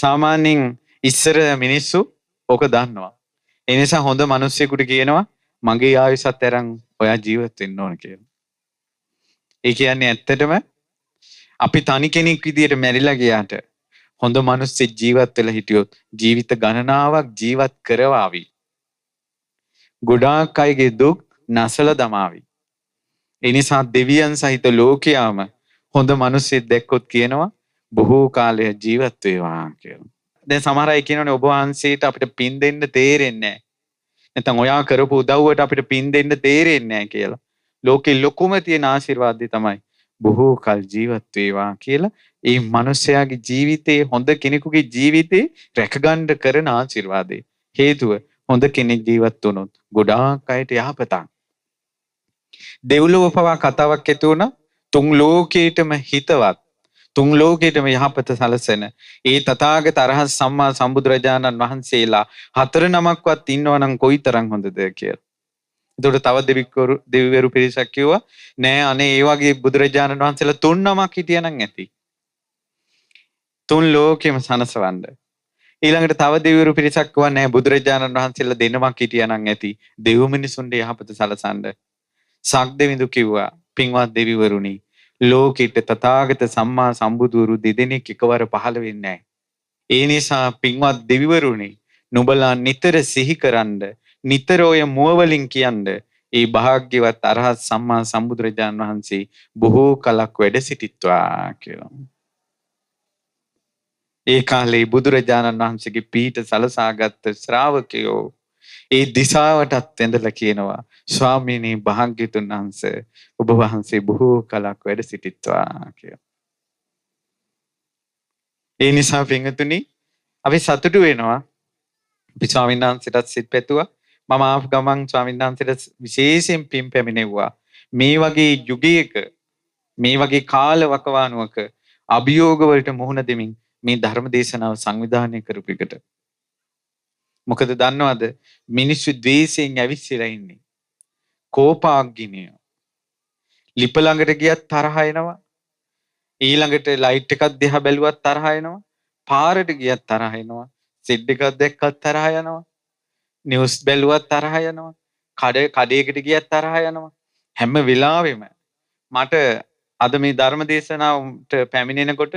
සාමාන්‍යයෙන් ඉස්සර මිනිස්සු ඕක දන්නවා. ඒ නිසා හොඳ මිනිස්සෙකුට කියනවා මගේ ආයුෂත් අරන් ඔයා ජීවත් වෙන්න ඕන කියලා. ඒ කියන්නේ ඇත්තටම අපි තනි කෙනෙක් විදියට මැරිලා ගියාට හොඳ මිනිස්සෙක් ජීවත් වෙලා හිටියොත් ජීවිත ගණනාවක් ජීවත් කරවාවි. ගොඩාක් අයගේ දුක් නැසල දමාවි. ඒ නිසා දෙවියන් සහිත ලෝකයාම හොඳ මිනිස්සෙක් දැක්කොත් කියනවා බොහෝ කාලයක් ජීවත් වේවා කියලා. දැන් සමහර අය කියනවානේ ඔබ වහන්සේට අපිට පින් දෙන්න තේරෙන්නේ නැහැ. නැත්නම් ඔයා කරපු උදව්වට අපිට පින් දෙන්න තේරෙන්නේ නැහැ කියලා. ලෝකේ ලොකුම තියෙන ආශිර්වාදය තමයි බොහෝ කල් ජීවත් වේවා කියලා. ඒ මිනිස්යාගේ ජීවිතේ හොඳ කෙනෙකුගේ ජීවිතේ රැකගන්න කරන ආශිර්වාදේ. හේතුව හොඳ කෙනෙක් ජීවත් වුණොත් ගොඩාක් අයට යහපතක්. දෙව්ලොව පවා කතාවක් ඇති වුණා. තුන් ලෝකේටම හිතවත්, තුන් ලෝකේටම යහපත සැලසෙන ඒ තථාගත අරහත් සම්මා සම්බුදුරජාණන් වහන්සේලා 4 නමක්වත් ඉන්නවනම් කොයිතරම් හොඳද කියලා. එතකොට තව දෙවිවරු පිරිසක් කිව්වා නෑ අනේ ඒ වගේ බුදුරජාණන් වහන්සේලා 3 නමක් හිටියනම් ඇති. 3 ලෝකෙම සනසවන්න. ඊළඟට තව දෙවිවරු පිරිසක් කිව්වා නෑ බුදුරජාණන් වහන්සේලා 2 නමක් හිටියනම් ඇති. දෙව් මිනිසුන්ට යහපත සලසන්න. සක්දෙවිඳු කිව්වා පින්වත් දෙවිවරුනි ලෝකෙට තථාගත සම්මා සම්බුදුවරු 2 දෙනෙක් එකවර පහළ වෙන්නේ නැහැ. ඒ නිසා පින්වත් දෙවිවරුනි නුඹලා නිතර සිහි කරන්ඩ නිතර ඔය මුව වලින් කියන්න ඒ භාග්‍යවත් අරහත් සම්මා සම්බුදුරජාණන් වහන්සේ බොහෝ කලක් වැඩ සිටිත්වා කියලා. ඒ කාලේ බුදුරජාණන් වහන්සේගේ පීඨ සලසාගත් ශ්‍රාවකයෝ ඒ දිසාවටත් ඇඳලා කියනවා ස්වාමීනි භාග්‍යතුන් වහන්සේ ඔබ වහන්සේ බොහෝ කලක් වැඩ සිටිත්වා කියලා. ඒ නිසා පින්වතුනි අපි සතුටු වෙනවා. අපි ස්වාමීන් වහන්සේටත් සිත් පැතුවා. මම ආපු ගමන් ස්වාමීන් වහන්සේට විශේෂයෙන් පින් පැමිණෙව්වා. මේ වගේ යුගයක මේ වගේ කාල වකවානුවක අභියෝග වලට මුහුණ දෙමින් මේ ධර්ම දේශනාව සංවිධානය කරපු එකට. මොකද දන්නවද මිනිස්සු ද්වේෂයෙන් ඇවිස්සලා ඉන්නේ. කෝපාග්ගිනිය. ලිප ළඟට ගියත් තරහ එනවා. ඊළඟට ලයිට් එකක් දිහා බැලුවත් තරහ එනවා. පාරට ගියත් තරහ එනවා. සෙඩ් එකක් දැක්කත් තරහ යනවා. නිවුස් බැලුවත් තරහ යනවා. කඩේකට ගියත් තරහ යනවා. හැම වෙලාවෙම මට අද මේ ධර්ම දේශනාවට පැමිණෙනකොට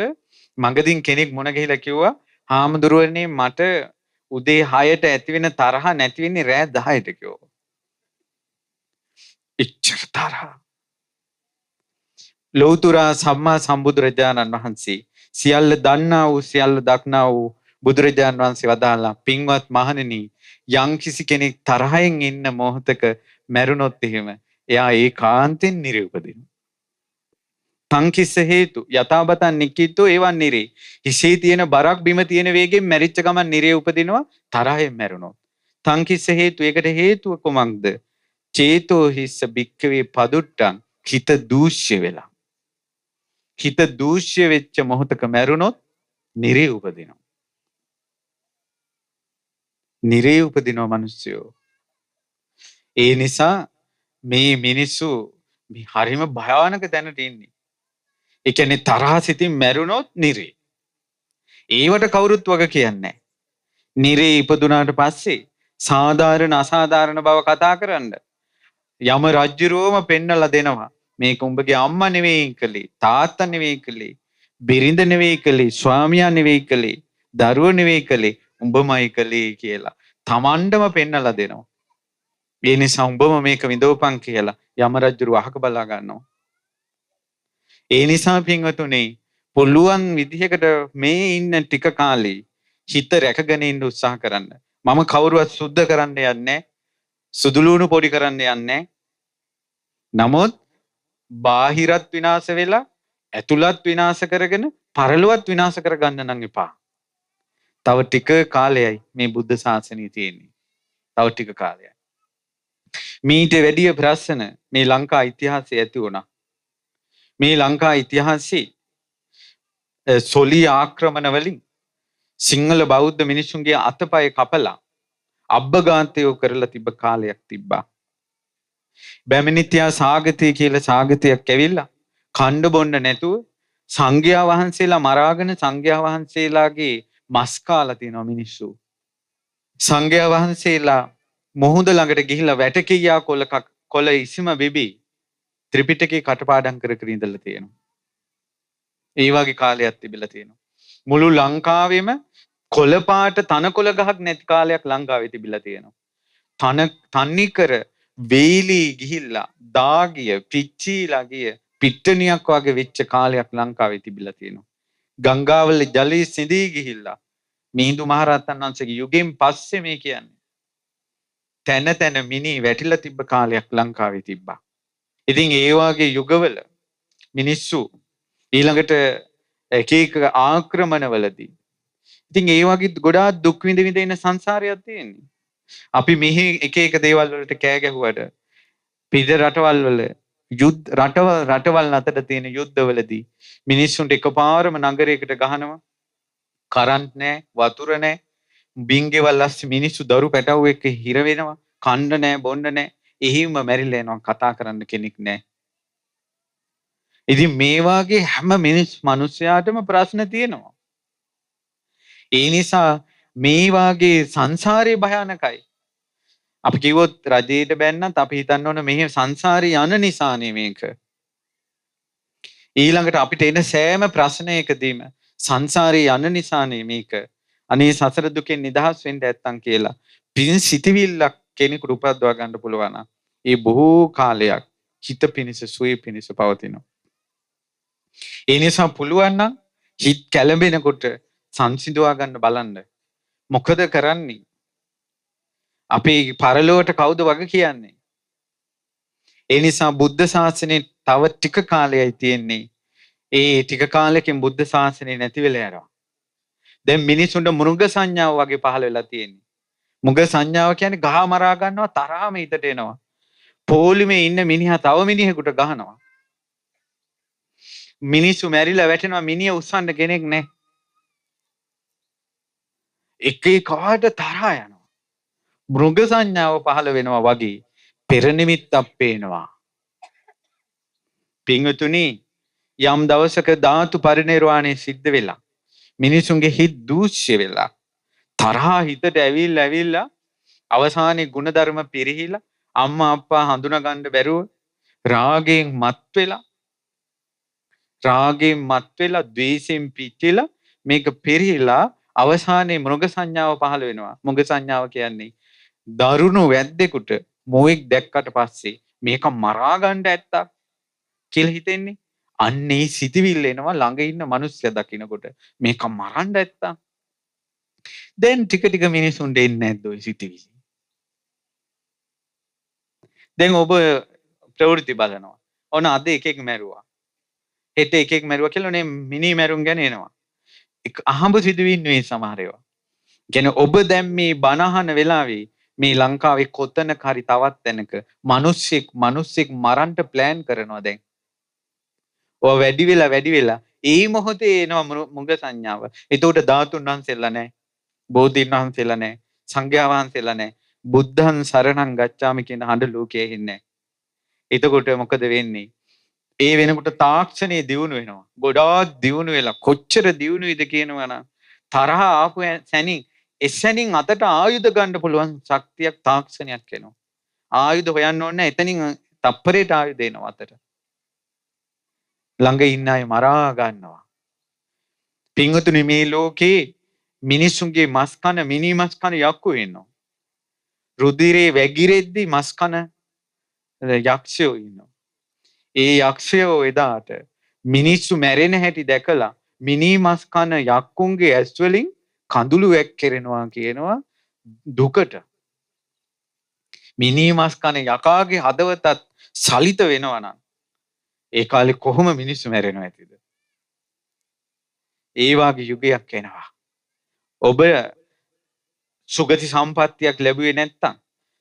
මඟදින් කෙනෙක් මුණ ගැහිලා කිව්වා හාමුදුරුවනේ මට උදේ 6ට ඇති වෙන තරහ නැති වෙන්නේ රෑ 10ට කිව්වා. ඉච්ඡර තරහ. ලෞතුරා සම්මා සම්බුදුරජාණන් වහන්සේ සියල්ල දන්නා වූ සියල්ල දක්නා වූ බුදුරජාණන් වහන්සේ වදාළා පින්වත් මහණෙනි යම් කිසි කෙනෙක් තරහෙන් ඉන්න මොහොතක මැරුණොත් එහෙම එයා ඒකාන්තෙන් නිරේ උපදිනවා. තංකිස්ස හේතු යථාබතන් නික්කිතෝ එවන් නිරේ. හිසේ තියෙන බරක් බිම තියෙන වේගෙන් මැරිච්ච ගමන් නිරේ උපදිනවා තරහෙන් මැරුණොත්. තංකිස්ස හේතු ඒකට හේතුව කොමක්ද? චේතෝ හිස්ස භික්ඛවේ පදුට්ටං හිත දූෂ්‍ය වෙලා. හිත දූෂ්‍ය වෙච්ච මොහොතක මැරුණොත් නිරේ උපදිනවා. නිරේ උපදිනවා මිනිස්සුયો. ඒ නිසා මේ මිනිස්සු මේ හරිම භයානක දැනට ඉන්නේ. ඒ කියන්නේ තරහ සිතින් මැරුණොත් නිරේ. ඒවට කවුරුත් වග කියන්නේ නැහැ. නිරේ ඉපදුනාට පස්සේ සාධාරණ අසාධාරණ බව කතා කරන්න යම රජ්ජුරුවම පෙන්නලා දෙනවා. මේක උඹගේ අම්මා නෙවෙයි කළේ, තාත්තා නෙවෙයි කළේ, බිරිඳ නෙවෙයි කළේ, ස්වාමියා නෙවෙයි කළේ, දරුවෝ නෙවෙයි කළේ, උඹමයි කළේ කියලා තමන්ටම පෙන්නලා දෙනවා. ඒ නිසා උඹම මේක විඳවපන් කියලා යම රජුරු අහක බලා ගන්නවා. ඒ නිසා පින්වතුනි පුළුවන් විදිහකට මේ ඉන්න ටික කාලේ හිත රැකගෙන ඉන්න උත්සාහ කරන්න. මම කවුරුවත් සුද්ධ කරන්න යන්නේ සුදුලුණු පොඩි කරන්න යන්නේ. නමුත් බාහිරත් විනාශ වෙලා ඇතුළත් විනාශ කරගෙන පරලොවත් විනාශ කරගන්න නම් එපා. තව ටික කාලයයි මේ බුද්ධ ශාසනය තියෙන්නේ. තව ටික කාලයයි. මීට වැඩිය ප්‍රශ්න මේ ලංකා ඉතිහාසයේ ඇති වුණා. මේ ලංකා ඉතිහාසයේ සොලී ආක්‍රමණ වලින් සිංහල බෞද්ධ මිනිසුන්ගේ අතපය කපලා අබ්බගාන්තය කරලා තිබ්බ කාලයක් තිබ්බා. බැමිණිත්‍යා සාගතය කියලා සාගතයක් ඇවිල්ලා කණ්ඩ බොන්න නැතුව සංඝයා වහන්සේලා මරාගෙන සංඝයා වහන්සේලාගේ මස් කාලා තියෙනවා මිනිස්සු. සංඝයා වහන්සේලා මොහොඳ ළඟට ගිහිල්ලා වැටකියා කොළ ඉසිම බිබි ත්‍රිපිටකේ කටපාඩම් කර කර ඉඳලා තියෙනවා. ඒ වගේ කාලයක් තිබිලා තියෙනවා. මුළු ලංකාවෙම කොළපාට තනකොළ ගහක් නැති කාලයක් ලංකාවේ තිබිලා තියෙනවා. තන්නිකර වේලි ගිහිල්ලා දාගිය පිච්චීලා ගිය පිට්ටනියක් වගේ වෙච්ච කාලයක් ලංකාවේ තිබිලා තියෙනවා. ගංගාවල ජලයේ සිඳී ගිහිල්ලා මිහිඳු මහරහතන් වහන්සේගේ යුගයෙන් පස්සේ මේ කියන්නේ තැන තැන මිනි වැටිලා තිබ්බ කාලයක් ලංකාවේ තිබ්බා. ඉතින් ඒ වගේ යුගවල මිනිස්සු ඊළඟට එක එක ආක්‍රමණවලදී ඉතින් ඒ වගේ ගොඩාක් දුක් විඳ විඳ ඉන්න සංසාරයක් තියෙන්නේ. අපි මෙහි එක එක දේවල් වලට කෑ ගැහුවට පිට රටවල් වල රටවල් අතර තියෙන යුද්ධවලදී මිනිස්සුන්ට එකපාරම නගරයකට ගහනවා. කරන්ට් නැහැ, වතුර නැහැ. බින්ගෙවල් අස්සේ මිනිස්සු දරු පැටවු එක්ක හිර වෙනවා. කන්න නැහැ, බොන්න නැහැ. එහිම මැරිලා යනවා. කතා කරන්න කෙනෙක් නැහැ. ඉතින් මේ වාගේ හැම මිනිස්සයාටම ප්‍රශ්න තියෙනවා. ඒ නිසා මේ වාගේ සංසාරේ භයානකයි. අපි කිව්වොත් රජයට බැන්නත් අපි හිතන්න ඕන මෙහි සංසාරේ යන නිසානේ මේක. ඊළඟට අපිට එන සෑම ප්‍රශ්නයකදීම සංසාරේ යන නිසානේ මේක. අනේ සසර දුකෙන් නිදහස් වෙන්න නැත්තම් කියලා පින් සිතවිල්ලක් කෙනෙකුට උපද්දවා ගන්න පුළුවන් නම් ඒ බොහෝ කාලයක් හිත පිනිස සුවේ පිනිස පවතිනවා. ඒ නිසා පුළුවන් නම් හිත කැළඹෙනකොට සංසිඳවා ගන්න බලන්න. මොකද කරන්නේ? අපේ පරලොවට කවුද වග කියන්නේ? ඒ නිසා බුද්ධ ශාසනය තව ටික කාලයයි තියෙන්නේ. ඒ ටික කාලෙකින් බුද්ධ ශාසනය නැති වෙලා යනවා. දැන් මිනිසුන්ට මෘග සංඥාව වගේ පහළ වෙලා තියෙන්නේ. මෘග සංඥාව කියන්නේ ගහ මරා ගන්නවා තරහම හිතට එනවා. පොලිමේ ඉන්න මිනිහා තව මිනිහෙකුට ගහනවා. මිනිස්සු මැරිලා වැටෙනවා මිනිහ උස්සන්න කෙනෙක් නැහැ. එක එකාට තරහා යනවා. මෘග සංඥාව පහළ වෙනවා වගේ පෙර නිමිත්තක් පේනවා. පින්වතුනි යම් දවසක ධාතු පරිනිර්වාණය සිද්ධ වෙලා මිනිසුන්ගේ හිත දූෂ්‍ය වෙලා තරහා හිතට ඇවිල්ලා අවසානයේ ಗುಣධර්ම පිරිහිලා අම්මා අප්පා හඳුනා ගන්න බැරුව රාගයෙන් මත් වෙලා ද්වේෂයෙන් පිච්චිලා මේක පිරිහිලා අවසානයේ මෘග සංඥාව පහළ වෙනවා. මෘග සංඥාව කියන්නේ දරුණු වැද්දෙකුට මොෙක් දැක්කට පස්සේ මේක මරා ගන්න ඇත්තා කියලා හිතෙන්නේ. අන්නේ සිතවිල්ල එනවා ළඟ ඉන්න මිනිස්සයා දකින්නකොට මේක මරන්න ඇත්තා. දැන් ටික ටික මිනිසුන් දෙන්නේ නැද්ද ඔය සිතවිලි? දැන් ඔබ ප්‍රවෘත්ති බලනවා. ඔන්න අද එකෙක් මැරුවා. හෙට එකෙක් මැරුවා කියලා නේ මිනි මැරුම් ගැන එනවා. අහඹ සිදුවින් වේ සමහර ඒවා. කියන්නේ ඔබ දැන් මේ බනහන වෙලාවේ මේ ලංකාවේ කොතනක හරි තවත් තැනක මිනිස්සෙක් මරන්න ප්ලෑන් කරනවා දැන්. ඔය වැඩි වෙලා ඒ මොහොතේ එනවා මුග සංඥාව. එතකොට ධාතුන් වහන්සේලා නැහැ. බෝධීන් වහන්සේලා නැහැ. සංඝයා වහන්සේලා නැහැ. බුද්ධං සරණං ගච්ඡාමි කියන හඬ ලෝකයේ ඉන්නේ. එතකොට මොකද වෙන්නේ? ඒ වෙනකොට තාක්ෂණයේ දියුණු වෙනවා. ගොඩාක් දියුණු වෙලා කොච්චර දියුණුයිද කියනවනම් තරහ ආපු සැනින් එසැනින් අතට ආයුධ ගන්න පුළුවන් ශක්තියක් තාක්ෂණයක් එනවා. ආයුධ හොයන්න ඕනේ නැහැ. එතනින් තප්පරයට ආයුධ එනවා අතට. ළඟ ඉන්න අය මරා ගන්නවා. පින්වතුනි මේ ලෝකේ මිනිසුන්ගේ මස් කන මිනි මස් කන යක්කු ඉන්නවා. රුධිරේ වැగిරෙද්දි මස් කන යක්ෂයෝ ඉන්නවා. ඒ යක්ෂයෝ එදාට මිනිස්සු මැරෙන හැටි දැකලා මිනි මස් කන යක්කුන්ගේ ඇස් වලින් කඳුළු වැක්කිරෙනවා කියනවා දුකට. මිනි මස් කන යකාගේ හදවතත් සලිත වෙනවා නම් ඒ කාලේ කොහොම මිනිස්සු මැරෙනව ඇතිද? ඒ වාගේ යුගයක් එනවා. ඔබ සුගති සම්පත්තියක් ලැබුවේ නැත්තම්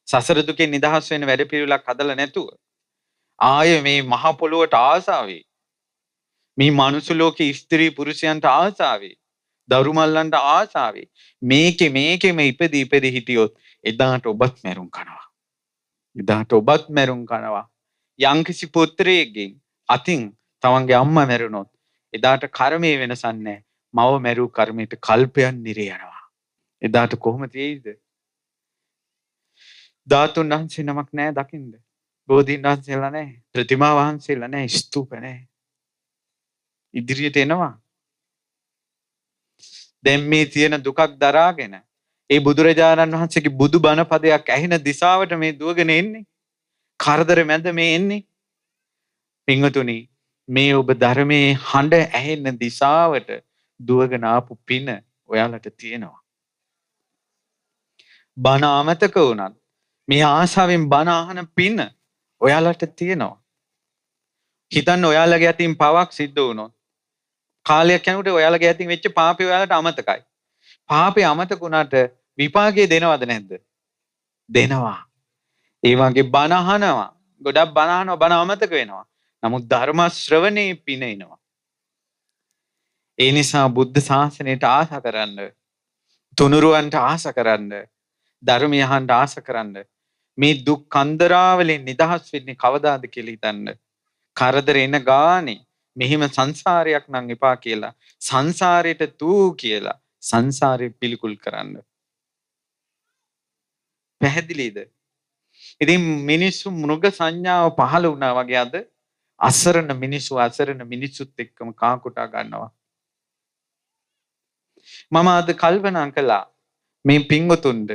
සසර දුකෙන් නිදහස් වෙන වැඩපිළිවෙලක් හදලා නැතුව ආයේ මේ මහ පොළොවට ආසාවේ මේ මනුස්ස ලෝකේ ස්ත්‍රී පුරුෂයන්ට ආසාවේ දරු මල්ලන්ට ආසාවේ මේකෙම ඉපදී හිටියොත් එදාට ඔබත් මැරුම් කනවා. යම්කිසි පුත්‍රයෙක්ගෙන් අතින් තමන්ගේ අම්මා මැරුණොත් එදාට කර්මයේ වෙනසක් නැහැ. මව මැරූ කර්මයට කල්පයන් නිරේ යනවා. එදාට කොහොම තියෙයිද? ධාතුන් වහන්සේ නමක් නැහැ දකින්න. බෝධීන් වහන්සේලා නැහැ. ප්‍රතිමා වහන්සේලා නැහැ. ස්තූප නැහැ. ඉදිරියට එනවා. දැන් මේ තියෙන දුකක් දරාගෙන ඒ බුදුරජාණන් වහන්සේගේ බුදු බණ පදයක් ඇහෙන දිශාවට මේ දුවගෙන එන්නේ. කරදර මැද මේ එන්නේ. පින්වතුනි, මේ ඔබ ධර්මයේ හඬ ඇහෙන දිශාවට දුවගෙන ආපු පින ඔයාලට තියෙනවා. බණ අමතක වුණත් මේ ආශාවෙන් බණ අහන පින ඔයාලට තියෙනවා. හිතන්න ඔයාලගේ අතින් පවක් සිද්ධ වුණොත් කාලයක් යනකොට ඔයාලගේ අතින් වෙච්ච පාපේ ඔයාලට අමතකයි. පාපේ අමතක වුණාට විපාකය දෙනවද නැද්ද? දෙනවා. ඒ වගේ බණ අහනවා. ගොඩක් බණ අහනවා, බණ අමතක වෙනවා. නමුත් ධර්ම ශ්‍රවණේ පින එනවා. ඒ නිසා බුද්ධ ශාසනයට ආස කරන්න, තුනුරුවන්ට ආස කරන්න, ධර්මය අහන්න ආස කරන්න. මේ දුක් කන්දරාවලින් නිදහස් වෙන්නේ කවදාද කියලා හිතන්න. කරදර එන ගානේ මෙහිම සංසාරයක් නම් එපා කියලා සංසාරයට තූ කියලා සංසාරේ පිළිකුල් කරන්න. පැහැදිලිද? ඉතින් මිනිස්සු මෘග සංඥාව පහළ වුණා වගේ අද අසරණ මිනිස්සුත් එක්කම කාකුටා ගන්නවා. මම අද කල්පනා කළා මේ පින්වතුන්ට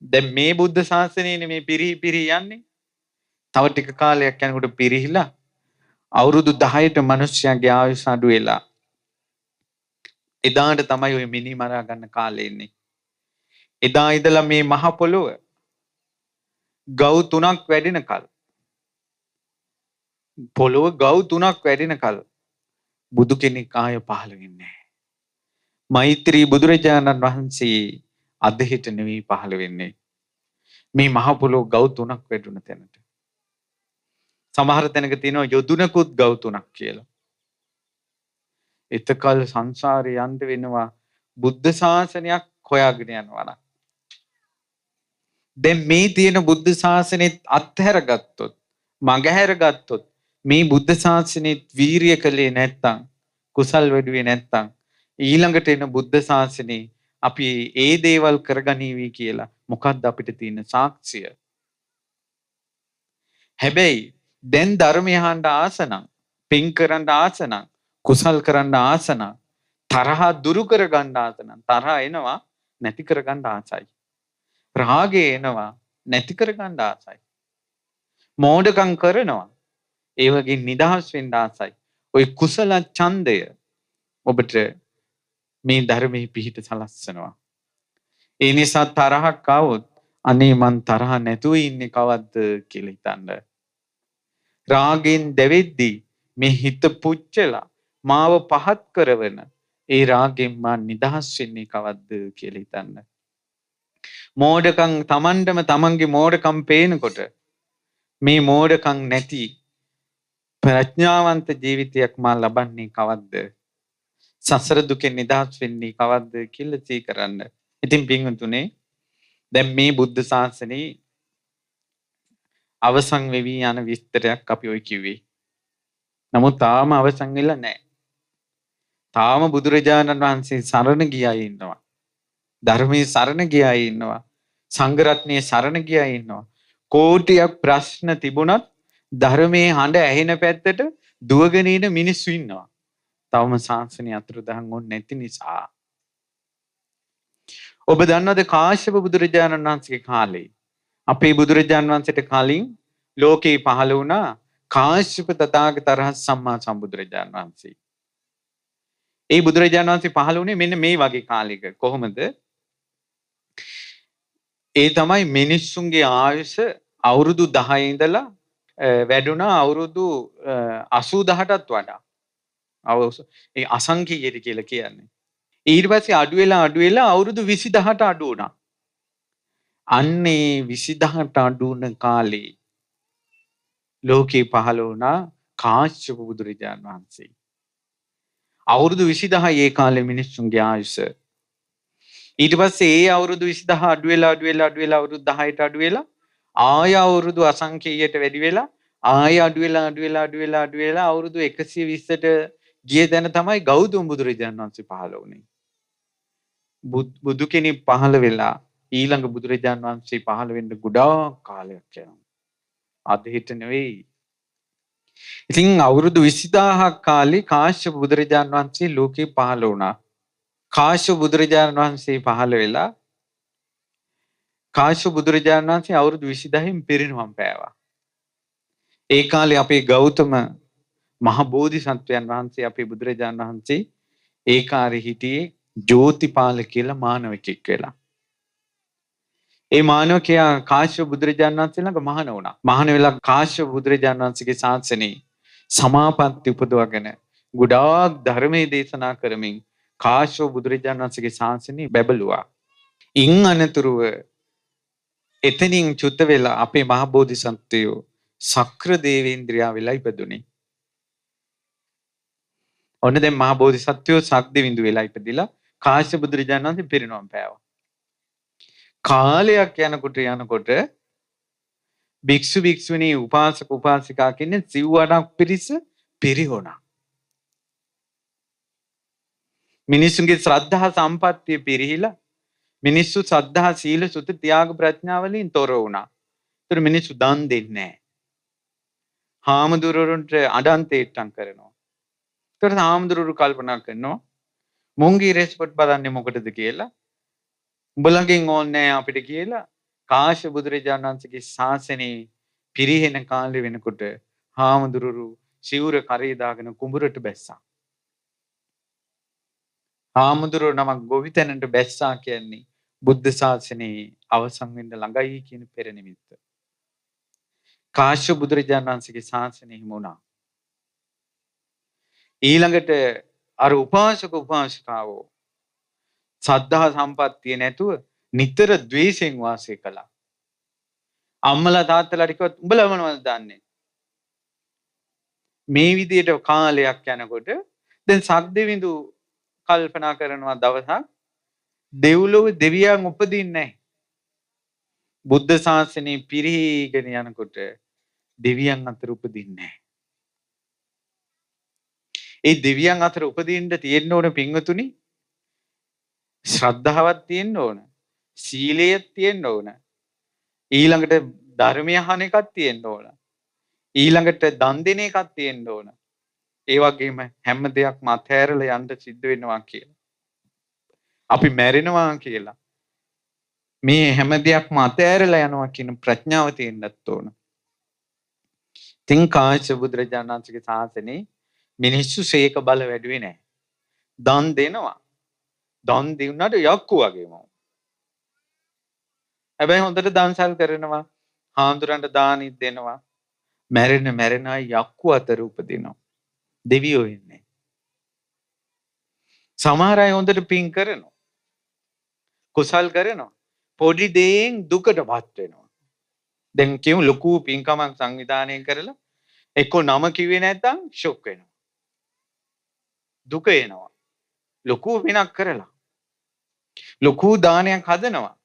දැන් මේ බුද්ධ ශාසනයනේ මේ පිරි යන්නේ. තව ටික කාලයක් යනකොට පිරිහිලා අවුරුදු 10ට මිනිස්යාගේ ආයුෂ අඩු වෙලා එදාට තමයි ඔය මිනි මරා ගන්න කාලේ ඉන්නේ. එදා ඉඳලා මේ මහ පොළොව ගව් 3ක් වැඩෙන කල ගව් 3ක් වැඩෙන කල බුදු කෙනෙක් ආය පහළ වෙන්නේ නැහැ. මෛත්‍රී බුදුරජාණන් වහන්සේ අද හිට නෙවෙයි පහළ වෙන්නේ. මේ මහ පොළොව ගව් 3ක් වැඩුණ තැනට. සමහර තැනක තියෙනවා යොදුනකුත් ගව් 3ක් කියලා. එතකල් සංසාරේ යන්න වෙනවා බුද්ධ ශාසනයක් හොයාගෙන යනවා නම්. දැන් මේ තියෙන බුද්ධ ශාසනෙත් අත්හැර ගත්තොත්, මගහැර ගත්තොත්, මේ බුද්ධ ශාසනෙත් වීරිය කළේ නැත්තම්, කුසල් වැඩුවේ නැත්තම් ඊළඟට එන බුද්ධ ශාසනේ අපි ඒ දේවල් කරගනීවි කියලා මොකක්ද අපිට තියෙන සාක්ෂිය? හැබැයි දැන් ධර්මය අහන්න ආස නම්, පින් කරන්න ආස නම්, කුසල් කරන්න ආස නම්, තරහ දුරු කරගන්න ආස නම්, තරහ එනවා නැති කරගන්න ආසයි. රාගය එනවා නැති කරගන්න ආසයි. මෝඩකම් කරනවා ඒ වගේ නිදහස් වෙන්න ආසයි. ওই කුසල ඡන්දය ඔබට මේ ධර්මයේ පිහිට සලස්සනවා. ඒ නිසා තරහක් ආවොත් අනේ මං තරහ නැතුව ඉන්නේ කවද්ද කියලා හිතන්න. රාගෙන් දැවෙද්දී මේ හිත පුච්චලා මාව පහත් කරවන ඒ රාගෙන් මා නිදහස් වෙන්නේ කවද්ද කියලා හිතන්න. මෝඩකම් තමන්ටම තමන්ගේ මෝඩකම් පේනකොට මේ මෝඩකම් නැති ප්‍රඥාවන්ත ජීවිතයක් මා ලබන්නේ කවද්ද? සසර දුකෙන් නිදහස් වෙන්නේ කවද්ද කියලා සිහි කරන්න. ඉතින් පින්වතුනේ දැන් මේ බුද්ධ ශාසනේ අවසන් වෙවි යන විස්තරයක් අපි ඔය කිව්වේ. නමුත් තාම අවසන් වෙලා නැහැ. තාම බුදුරජාණන් වහන්සේ සරණ ගියා ඉන්නවා. ධර්මයේ සරණ ගියා ඉන්නවා. සංඝ රත්නයේ සරණ ගියා ඉන්නවා. කෝටියක් ප්‍රශ්න තිබුණත් ධර්මයේ හඬ ඇහෙන පැත්තට දුවගෙන ඉන මිනිස්සු ඉන්නවා. තවම ශාසනය අතුරුදහන් වුනේ නැති නිසා. ඔබ දන්නවද කාශ්‍යප බුදුරජාණන් වහන්සේගේ කාලේ අපේ බුදුරජාණන් වහන්සේට කලින් ලෝකේ පහළ වුණා කාශ්‍යප තථාගත රහත් සම්මා සම්බුදුරජාණන් වහන්සේ. ඒ බුදුරජාණන් වහන්සේ පහළ වුණේ මෙන්න මේ වගේ කාලයක. කොහොමද? ඒ තමයි මිනිස්සුන්ගේ ආයුෂ අවුරුදු 10 ඉඳලා වැඩුණා අවුරුදු 80000ටත් වඩා. ඒ අසංඛ්‍යයට කියලා කියන්නේ. ඊට පස්සේ අඩු වෙලා අවුරුදු 20000ට අඩු වුණා. අන්නේ 20000ට අඩු වුණ කාලේ ලෝකේ පහළ වුණා කාශ්‍යප බුදුරජාණන් වහන්සේ. අවුරුදු 20000 ඒ කාලේ මිනිස්සුන්ගේ ආයුෂ. ඊට පස්සේ ඒ අවුරුදු 20000 අඩු වෙලා අවුරුදු 10ට අඩු වෙලා ආය අවුරුදු අසංඛ්‍යයට වැඩි වෙලා ආය අඩු වෙලා අවුරුදු 120ට ගිය තැන තමයි ගෞතම බුදුරජාණන් වහන්සේ පහළ වුණේ. බුදු කෙනෙක් පහළ වෙලා ඊළඟ බුදුරජාණන් වහන්සේ පහළ වෙන්න ගොඩාක් කාලයක් යනවා. අද හිට නෙවෙයි. ඉතින් අවුරුදු 20000ක් කාලේ කාශ්‍යප බුදුරජාණන් වහන්සේ ලෝකේ පහළ වුණා. කාශ්‍යප බුදුරජාණන් වහන්සේ පහළ වෙලා කාශ්‍යප බුදුරජාණන් වහන්සේ අවුරුදු 20000න් පිරිනිවන් පෑවා. ඒ කාලේ අපේ ගෞතම මහ බෝධිසත්වයන් වහන්සේ අපේ බුදුරජාණන් වහන්සේ ඒ කාලේ හිටියේ ජෝතිපාල කියලා මානවකෙක් වෙලා. ඒ මානවකයා කාශ්‍යප බුදුරජාණන් වහන්සේ ළඟ මහාන වුණා. මහාන වෙලා කාශ්‍යප බුදුරජාණන් වහන්සේගේ ශාසනයේ සමාපatti උපදවගෙන ගොඩාක් ධර්මයේ දේශනා කරමින් කාශ්‍යප බුදුරජාණන් වහන්සේගේ ශාසනය බැබළුවා. ඉන් අනතුරුව එතනින් චුත වෙලා අපේ මහ බෝධිසත්වයෝ සක්‍ර දේවේන්ද්‍රයා වෙලා ඉපදුනේ. ඔන්න දැන් මහ බෝධිසත්වයෝ සක්දෙවිඳු වෙලා ඉපදිලා කාශ්‍යප බුදුරජාණන් වහන්සේ පිරිනොම් පෑවා. කාලයක් යනකොට භික්ෂු භික්ෂුණී උපාසක උපාසිකා කියන්නේ සිව්වණක් පිරිස පිරිහුණා. මිනිසුන්ගේ ශ්‍රද්ධා සම්පත්තිය පිරිහිලා මිනිස්සු ශ්‍රද්ධා සීල සුත ත්‍යාග ප්‍රඥා වලින් තොර වුණා. ඒතර මිනිස්සු දන් දෙන්නේ නැහැ. හාමුදුරුවන්ට අඩන්තේට්ටම් කරනවා. ඒතර හාමුදුරුවෝ කල්පනා කරනවා මුංගී රෙස්පොට් බලන්නේ මොකටද කියලා. උඹලගෙන් ඕනේ නැහැ අපිට කියලා කාශ්‍යප බුදුරජාණන් වහන්සේගේ ශාසනයේ පිරිහෙන කාලේ වෙනකොට හාමුදුරුවෝ සිවුර කරේ දාගෙන කුඹුරට බැස්සා. හාමුදුරුවෝ නමක් ගොවිතැනට බැස්සා කියන්නේ බුද්ධ ශාසනයේ අවසන් වෙන්න ළඟයි කියන පෙර නිමිත්ත. කාශ්‍යප බුදුරජාණන් වහන්සේගේ ශාසනය හිම වුණා. ඊළඟට අර උපාසක උපාසිකාවෝ සද්ධා සම්පත්තිය නැතුව නිතර ද්වේෂයෙන් වාසය කළා. අම්මලා තාත්තලාට කිව්වත් උඹලා මොනවද දන්නේ? මේ විදියට කාලයක් යනකොට දැන් සක්දෙවිඳු කල්පනා කරනවා දවසක් දෙව්ලොව දෙවියන් උපදින්නේ නැහැ. බුද්ධ ශාසනය පිරිහීගෙන යනකොට දෙවියන් අතර උපදින්නේ නැහැ. ඒ දෙවියන් අතර උපදින්න තියෙන්න ඕන පින්වතුනි ශ්‍රද්ධාවක් තියෙන්න ඕන. සීලයක් තියෙන්න ඕන. ඊළඟට ධර්මය අහන එකක් තියෙන්න ඕන. ඊළඟට දන් දෙන එකක් තියෙන්න ඕන. ඒ වගේම හැම දෙයක්ම අතහැරලා යන්න සිද්ධ වෙනවා කියලා. අපි මැරෙනවා කියලා. මේ හැම දෙයක්ම අතහැරලා යනවා කියන ප්‍රඥාව තියෙන්නත් ඕන. තින් කාශ්‍යප බුදුරජාණන් වහන්සේගේ ශාසනයේ මිනිස්සු ශේක බල වැඩුවේ නැහැ. දන් දෙනවා. දන් දෙන්නාට යක්කු වගේම. හැබැයි හොඳට දන්සල් කරනවා. හාමුදුරන්ට දානි දෙනවා. මැරෙන අය යක්කු අතර උපදිනවා. දෙවියෝ වෙන්නේ. සමහර අය හොඳට පින් කරනවා. කුසල් කරනවා. පොඩි දෙයෙන් දුකටපත් වෙනවා. දැන් කියමු ලොකු පින්කමක් සංවිධානය කරලා එක්කෝ නම කිව්වේ නැත්නම් ෂොක් වෙනවා. දුක එනවා. ලොකු පිනක් කරලා ලොකු දානයක් හදනවා.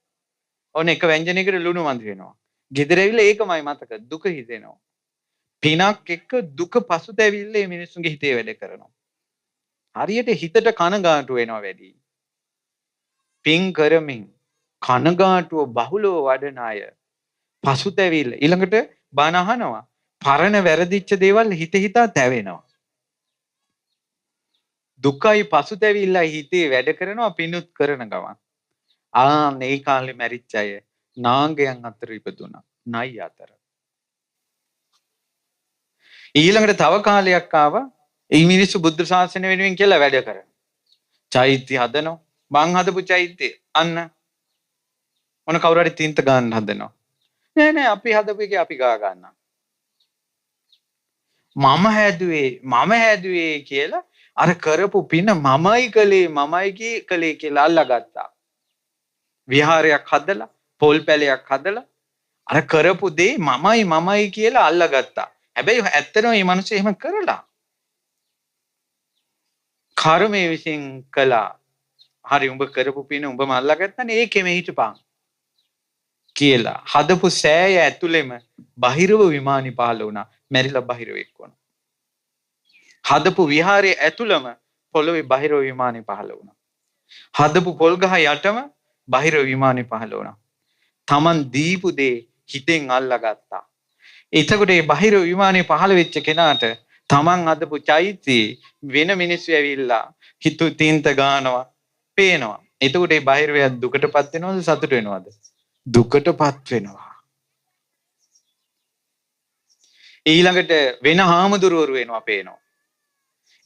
ඔන්න එක ව්‍යංජනයකට ලුණු මන්ද වෙනවා. ගෙදර ඇවිල්ලා ඒකමයි මතක දුක හිතෙනවා. පිනක් එක්ක දුක පසුතැවිල්ල මේ මිනිස්සුන්ගේ හිතේ වැඩ කරනවා. හරියට හිතට කනගාටු වෙනවා වැඩි. පින් කරමින් කනගාටුව බහුලව වඩන අය පසුතැවිල්ල ඊළඟට බණ අහනවා. පරණ වැරදිච්ච දේවල් හිත හිතා තැවෙනවා. දුකයි පසුතැවිල්ලයි හිතේ වැඩ කරනවා පිනුත් කරන ගමන්. මේ කාලේ මැරිච්ච අය නාගයන් අතර ඉපදුණා. නයි අතර. ඊළඟට තව කාලයක් ආවා. මේ මිනිස්සු බුද්ධ ශාසනය වෙනුවෙන් කියලා වැඩ කරනවා. චෛත්‍ය හදනවා. මං හදපු චෛත්‍ය අන්න මොන කවුරු හරි තින්ත ගන්න හදනවා. නෑ අපි හදපු එකේ අපි ගා ගන්නවා. මම හැදුවේ කියලා අර කරපු පින මමයි කළේ කියලා අල්ලගත්තා. විහාරයක් හදලා පොල් පැලයක් හදලා අර කරපු දේ මමයි කියලා අල්ලගත්තා. හැබැයි ඇත්තටම මේ මිනිස්සු එහෙම කරලා කර්මයේ විසින් කළා. හරි උඹ කරපු පින උඹම අල්ලගත්තනේ ඒකෙම හිටපන් කියලා හදපු සෑය ඇතුළෙම බහිරව විමානි පහළ වුණා. මැරිලා බහිරව එක්වුණා. හදපු විහාරයේ ඇතුළම පොළොවේ බාහිර විමානේ පහළ වුණා. හදපු පොල්ගහ යටම බාහිර විමානේ පහළ වුණා. Taman දීපු දේ හිතෙන් අල්ලගත්තා. එතකොට මේ බාහිර විමානේ පහළ වෙච්ච කෙනාට Taman හදපු චෛත්‍යයේ වෙන මිනිස්සු ඇවිල්ලා හිතු තීන්ත ගානවා, පේනවා. එතකොට මේ බාහිරය දුකටපත් වෙනවද සතුට වෙනවද? දුකටපත් වෙනවා. ඊළඟට වෙන හාමුදුරුවරු වෙනවා පේනවා.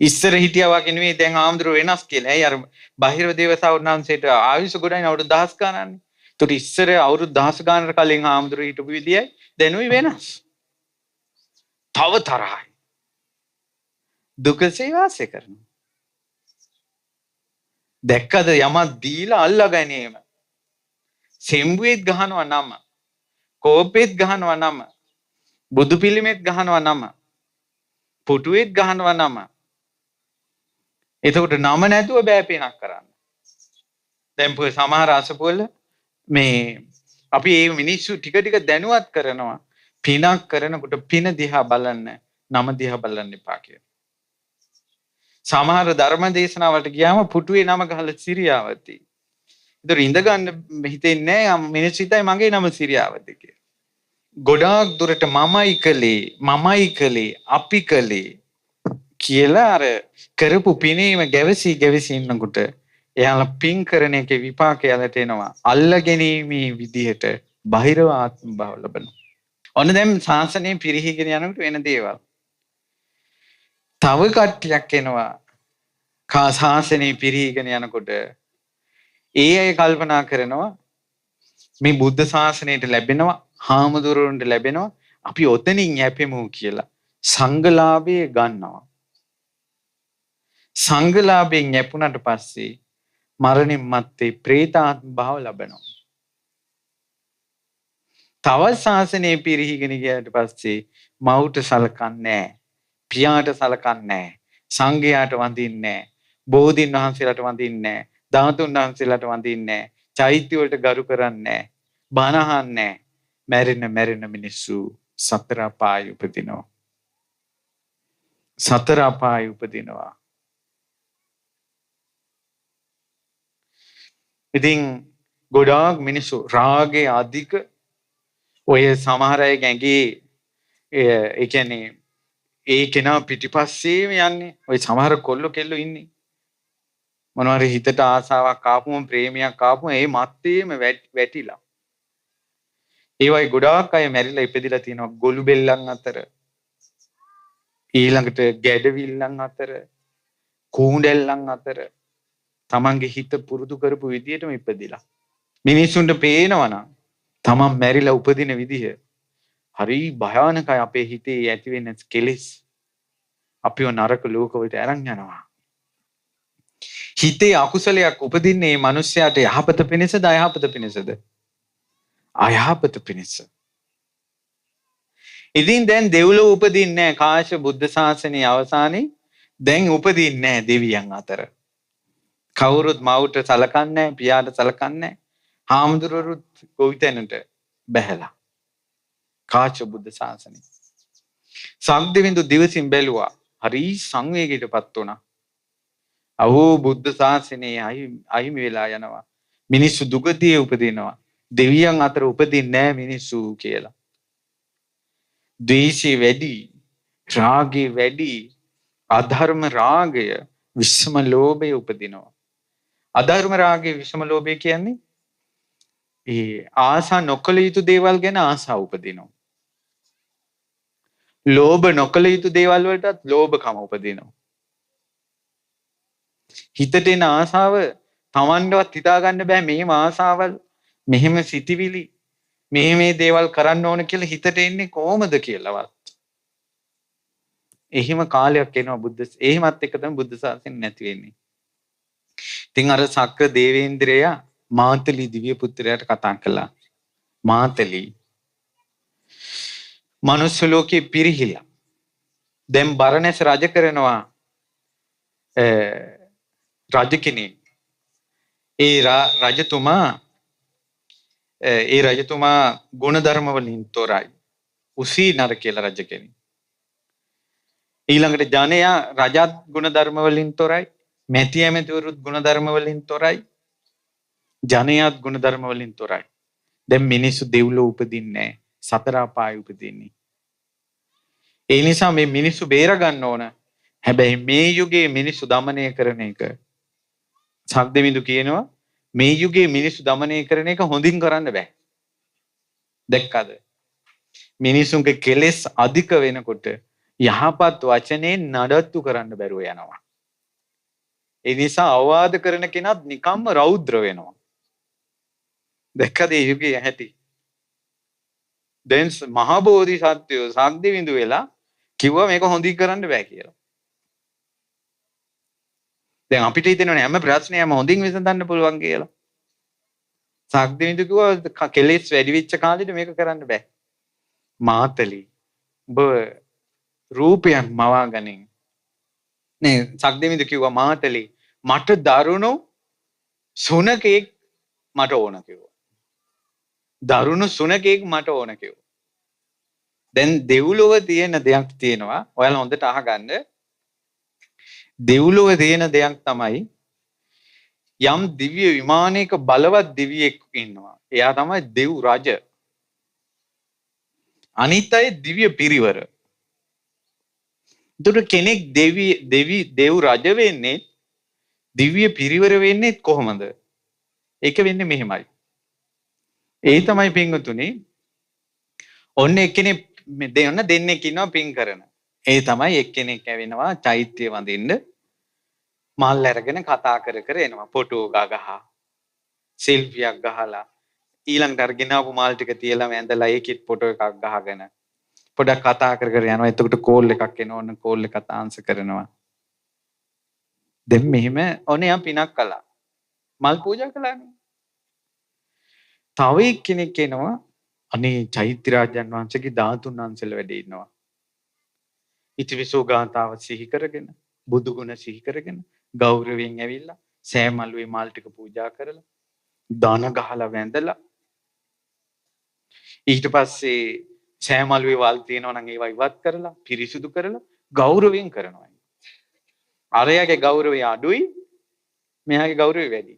ඉස්සර හිටියා වගේ නෙවෙයි දැන් හාමුදුරුවෝ වෙනස් කියලා. ඇයි අර බාහිර දේවතාවුන් වහන්සේට ආයුෂ ගොඩයින් අවුරුදු 1000 ගණන්නේ. ඒකට ඉස්සර අවුරුදු 1000 ගණනකට කලින් හාමුදුරුවෝ හිටපු විදියයි දැනුයි වෙනස්. තව තරහයි. දුකසේ වාසය කරනවා. දැක්කද යමක් දීලා අල්ලා ගැනීම. සෙම්බුවෙත් ගහනවා නම. කෝපෙත් ගහනවා නම. බුදු පිළිමෙත් ගහනවා නම. පුටුවෙත් ගහනවා නම. එතකොට නම නැතුව බෑ පිනක් කරන්න. දැන් සමහර අසපොළ මේ අපි මේ මිනිස්සු ටික ටික දැනුවත් කරනවා. පිනක් කරනකොට පින දිහා බලන්න, නම දිහා බලන්න එපා කියලා. සමහර ධර්ම දේශනාවලට ගියාම පුටුවේ නම ගහලා සිරියාවති. ඒතර ඉඳ ගන්න හිතෙන්නේ නැහැ මිනිස්සු හිතයි මගේ නම සිරියාවති කියලා. ගොඩාක් දුරට මමයි කලේ අපි කලේ කියලා අර කරපු පිනීම ගැවසි ඉන්නකොට එයාලා පින් කරන එකේ විපාකය යාලට එනවා. අල්ලගැනීමේ විදිහට බාහිරව ආත්ම භාව ලබනවා. ඔන්න දැන් ශාසනය පිරිහීගෙන යනකොට වෙන දේවල්. තව කට්ටියක් එනවා ශාසනය පිරිහීගෙන යනකොට ඒ අය කල්පනා කරනවා මේ බුද්ධ ශාසනයට ලැබෙනවා, හාමුදුරුවන්ට ලැබෙනවා, අපි ඔතනින් යැපෙමු කියලා සංඝලාභය ගන්නවා. සංඝලාභයෙන් යැපුණට පස්සේ මරණින් මත්තේ ප්‍රේතාත්ම භාව ලබනවා. තවත් ශාසනය පිරිහීගෙන ගියාට පස්සේ මවුට සලකන්නේ නැහැ, පියාට සලකන්නේ නැහැ, සංඝයාට වඳින්නේ නැහැ, බෝධීන් වහන්සේලාට වඳින්නේ නැහැ, ධාතුන් වහන්සේලාට වඳින්නේ නැහැ, චෛත්‍ය වලට ගරු කරන්නේ නැහැ, බණ අහන්නේ නැහැ. මැරෙන මිනිස්සු සතර අපායේ උපදිනවා. සතර අපායේ උපදිනවා. ඉතින් ගොඩාක් මිනිස්සු රාගේ අධික ඔය සමහර අය ගැඟේ ඒ කියන්නේ ඒ කෙනා පිටිපස්සේම යන්නේ. ඔය සමහර කොල්ලෝ කෙල්ලෝ ඉන්නේ. මොනවා හරි හිතට ආසාවක් ආපුම ප්‍රේමයක් ආපුම ඒ මත්තේම වැටිලා. ඒ වගේ ගොඩාක් අය මැරිලා ඉපදිලා තියෙනවා ගොළු බෙල්ලන් අතර. ඊළඟට ගැඩවිල්ලන් අතර, කූඩැල්ලන් අතර. තමන්ගේ හිත පුරුදු කරපු විදියටම ඉපදිලා. මිනිස්සුන්ට පේනවනම් තමන් මැරිලා උපදින විදිහ හරි භයානකයි. අපේ හිතේ ඇති වෙන කෙලෙස් අපිව නරක ලෝකවලට අරන් යනවා. හිතේ අකුසලයක් උපදින්නේ මේ මිනිස්යාට යහපත පිණිසද අයහපත පිණිසද? අයහපත පිණිස. ඉතින් දැන් දෙව්ලොව උපදින්නේ නැහැ. කාශ්‍යප බුද්ධ ශාසනයේ අවසානයේ දැන් උපදින්නේ නැහැ දෙවියන් අතර. කවුරුත් මවුට සලකන්නේ නැහැ, පියාට සලකන්නේ නැහැ. හාමුදුරුවරුත් ගොවිතැනට බැහැලා. කාශ්‍යප බුද්ධ ශාසනය. සක්දෙවිඳු දිවසින් බැලුවා. හරි සංවේගයටපත් වුණා. අහෝ බුද්ධ ශාසනයේ අහිමි වෙලා යනවා. මිනිස්සු දුගතියේ උපදිනවා. දෙවියන් අතර උපදින්නේ නැහැ මිනිස්සු කියලා. ද්වේෂය වැඩි, රාගය වැඩි, අධර්ම රාගය, විෂම ලෝභය උපදිනවා. අධර්ම රාගය, විෂම ලෝභය කියන්නේ ඒ ආසා නොකළ යුතු දේවල් ගැන ආසා උපදිනවා. ලෝභ නොකළ යුතු දේවල් වලටත් ලෝභකම උපදිනවා. හිතට එන ආසාව තමන්වත් හිතා ගන්න බෑ. මෙහෙම ආසාවල්, මෙහෙම සිටිවිලි, මෙහෙම මේ දේවල් කරන්න ඕන කියලා හිතට එන්නේ කොහොමද කියලාවත්. එහෙම කාලයක් එනවා එහෙමත් එක තමයි බුද්ධ ශාසනය නැති වෙන්නේ. ඉතින් අර සක්‍ර දේවේන්ද්‍රයා මාතලි දිව්‍ය පුත්‍රයාට කතා කළා. මාතලි මනුස්ස ලෝකේ පිරිහිලා. දැන් බරණැස් රජ කරනවා රජ කෙනෙක්. ඒ රජතුමා ගුණ ධර්ම වලින් තොරයි. උසී නර කියලා රජ කෙනෙක්. ඊළඟට ජනයා රජත් ගුණධර්ම වලින් තොරයි. මැති ඇමතිවරුත් ගුණධර්ම වලින් තොරයි. ජනයාත් ගුණධර්ම වලින් තොරයි. දැන් මිනිස්සු දෙව්ලොව උපදින්නේ නැහැ. සතර අපායේ උපදින්නේ. ඒ නිසා මේ මිනිස්සු බේර ගන්න ඕන. හැබැයි මේ යුගයේ මිනිස්සු দমনය කරන එක සක්දෙවිඳු කියනවා මේ යුගයේ මිනිස්සු দমনය කරන එක හොඳින් කරන්න බෑ. දැක්කද? මිනිසුන්ගේ කෙලෙස් අධික වෙනකොට යහපත් වචනේ නඩත්තු කරන්න බැරුව යනවා. ඒ නිසා අවවාද කරන කෙනත් නිකම්ම රෞද්‍ර වෙනවා. දැක්කද මේ යුගයේ ඇහැටි? දැන් මහා බෝධිසත්වයෝ සක්දෙවිඳු වෙලා කිව්වා මේක හොඳින් කරන්න බෑ කියලා. දැන් අපිට හිතෙනවනේ හැම ප්‍රශ්නයක්ම හොඳින් විසඳන්න පුළුවන් කියලා. සක්දෙවිඳු කිව්වා කෙලෙස් වැඩි වෙච්ච කාලෙට මේක කරන්න බෑ. මාතලි ඔබ රූපයක් මවා ගනින්. නේ සක්දෙවිඳු කිව්වා මාතලි මට දරුණු සුනකෙක් මට ඕන කිව්වා. දරුණු සුනකෙක් මට ඕන කිව්වා. දැන් දෙව්ලොව තියෙන දෙයක් තියෙනවා. ඔයාලා හොඳට අහගන්න. දෙව්ලොව තියෙන දෙයක් තමයි යම් දිව්‍ය විමානයක බලවත් දිවියෙක් ඉන්නවා. එයා තමයි දෙව් රජ. අනිත් අය දිව්‍ය පිරිවර. දුර කෙනෙක් දෙව් රජ වෙන්නේ දිව්‍ය පිරිවර වෙන්නේ කොහොමද? ඒක වෙන්නේ මෙහෙමයි. ඒ තමයි පින්වතුනි. ඔන්න එක්කෙනෙක් දෙන්නෙක් ඉන්නවා පින් කරන. ඒ තමයි එක්කෙනෙක් ඇවිනවා චෛත්‍ය වඳින්න මල් අරගෙන කතා කර කර එනවා. ෆොටෝ ගහ සෙල්ෆියක් ගහලා ඊළඟට අරගෙන ආපු මල් ටික තියලා වැඳලා ඒකෙත් ෆොටෝ එකක් ගහගෙන පොඩක් කතා කර කර යනවා. එතකොට කෝල් එකක් එනවා. ඔන්න කෝල් එකට ආන්සර් කරනවා. දැන් මෙහෙම ඔනේ යා පිනක් කළා. මල් පූජා කළානේ. තව එක්කෙනෙක් එනවා. අනේ චෛත්‍ය රාජයන් වහන්සේගේ ධාතුන් වහන්සේලා වැඩ ඉන්නවා. ඉතිවිසෝ ගාථාව සිහි කරගෙන බුදු ගුණ සිහි කරගෙන ගෞරවයෙන් ඇවිල්ලා සෑමල්ුවේ මල් ටික පූජා කරලා දාන ගහලා වැඳලා ඊට පස්සේ සෑමල්ුවේ වල් තියෙනවා නම් ඒවා ඉවත් කරලා පිරිසුදු කරලා ගෞරවයෙන් කරනවා. අරයාගේ ගෞරවය අඩුයි මෙයාගේ ගෞරවය වැඩි.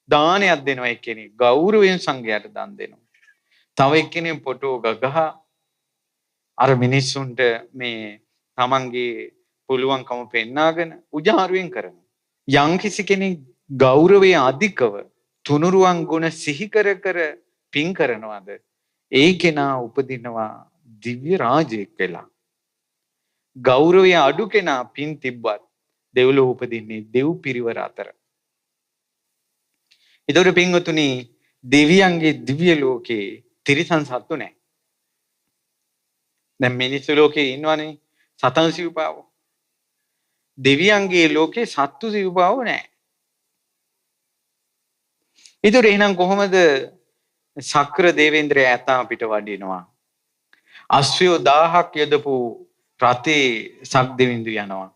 දානයක් දෙනවා එක්කෙනෙක් ගෞරවයෙන් සංඝයාට දන් දෙනවා. තව එක්කෙනෙක් ෆොටෝ ගහ අර මිනිස්සුන්ට මේ තමන්ගේ පුළුවන්කම පෙන්නාගෙන උජාරුවෙන් කරනවා. යම් කිසි කෙනෙක් ගෞරවයේ අධිකව තුනුරුවන් ගුණ සිහි කර කර පින් කරනවාද ඒ කෙනා උපදිනවා දිව්‍ය රාජයෙක් වෙලා. ගෞරවයේ අඩු කෙනා පින් තිබ්බත් දෙව්ලොව උපදින්නේ දෙව් පිරිවර අතර. ඒතකොට පින්වතුනි දෙවියන්ගේ දිව්‍ය ලෝකේ තිරිසන් සත්තු නැහැ. දැන් මිනිස්සු ලෝකේ ඉන්නවනේ සතන් සිව්පාව. දෙවියන්ගේ ලෝකේ සත්තු සිව්පාව නැහැ. ඒතකොට එහෙනම් කොහොමද ශක්‍ර දේවේන්ද්‍රයා ඇතා පිට වඩිනවා? අශ්වයෝ 1000ක් යදපු රතේ සක්දෙවිඳු යනවා.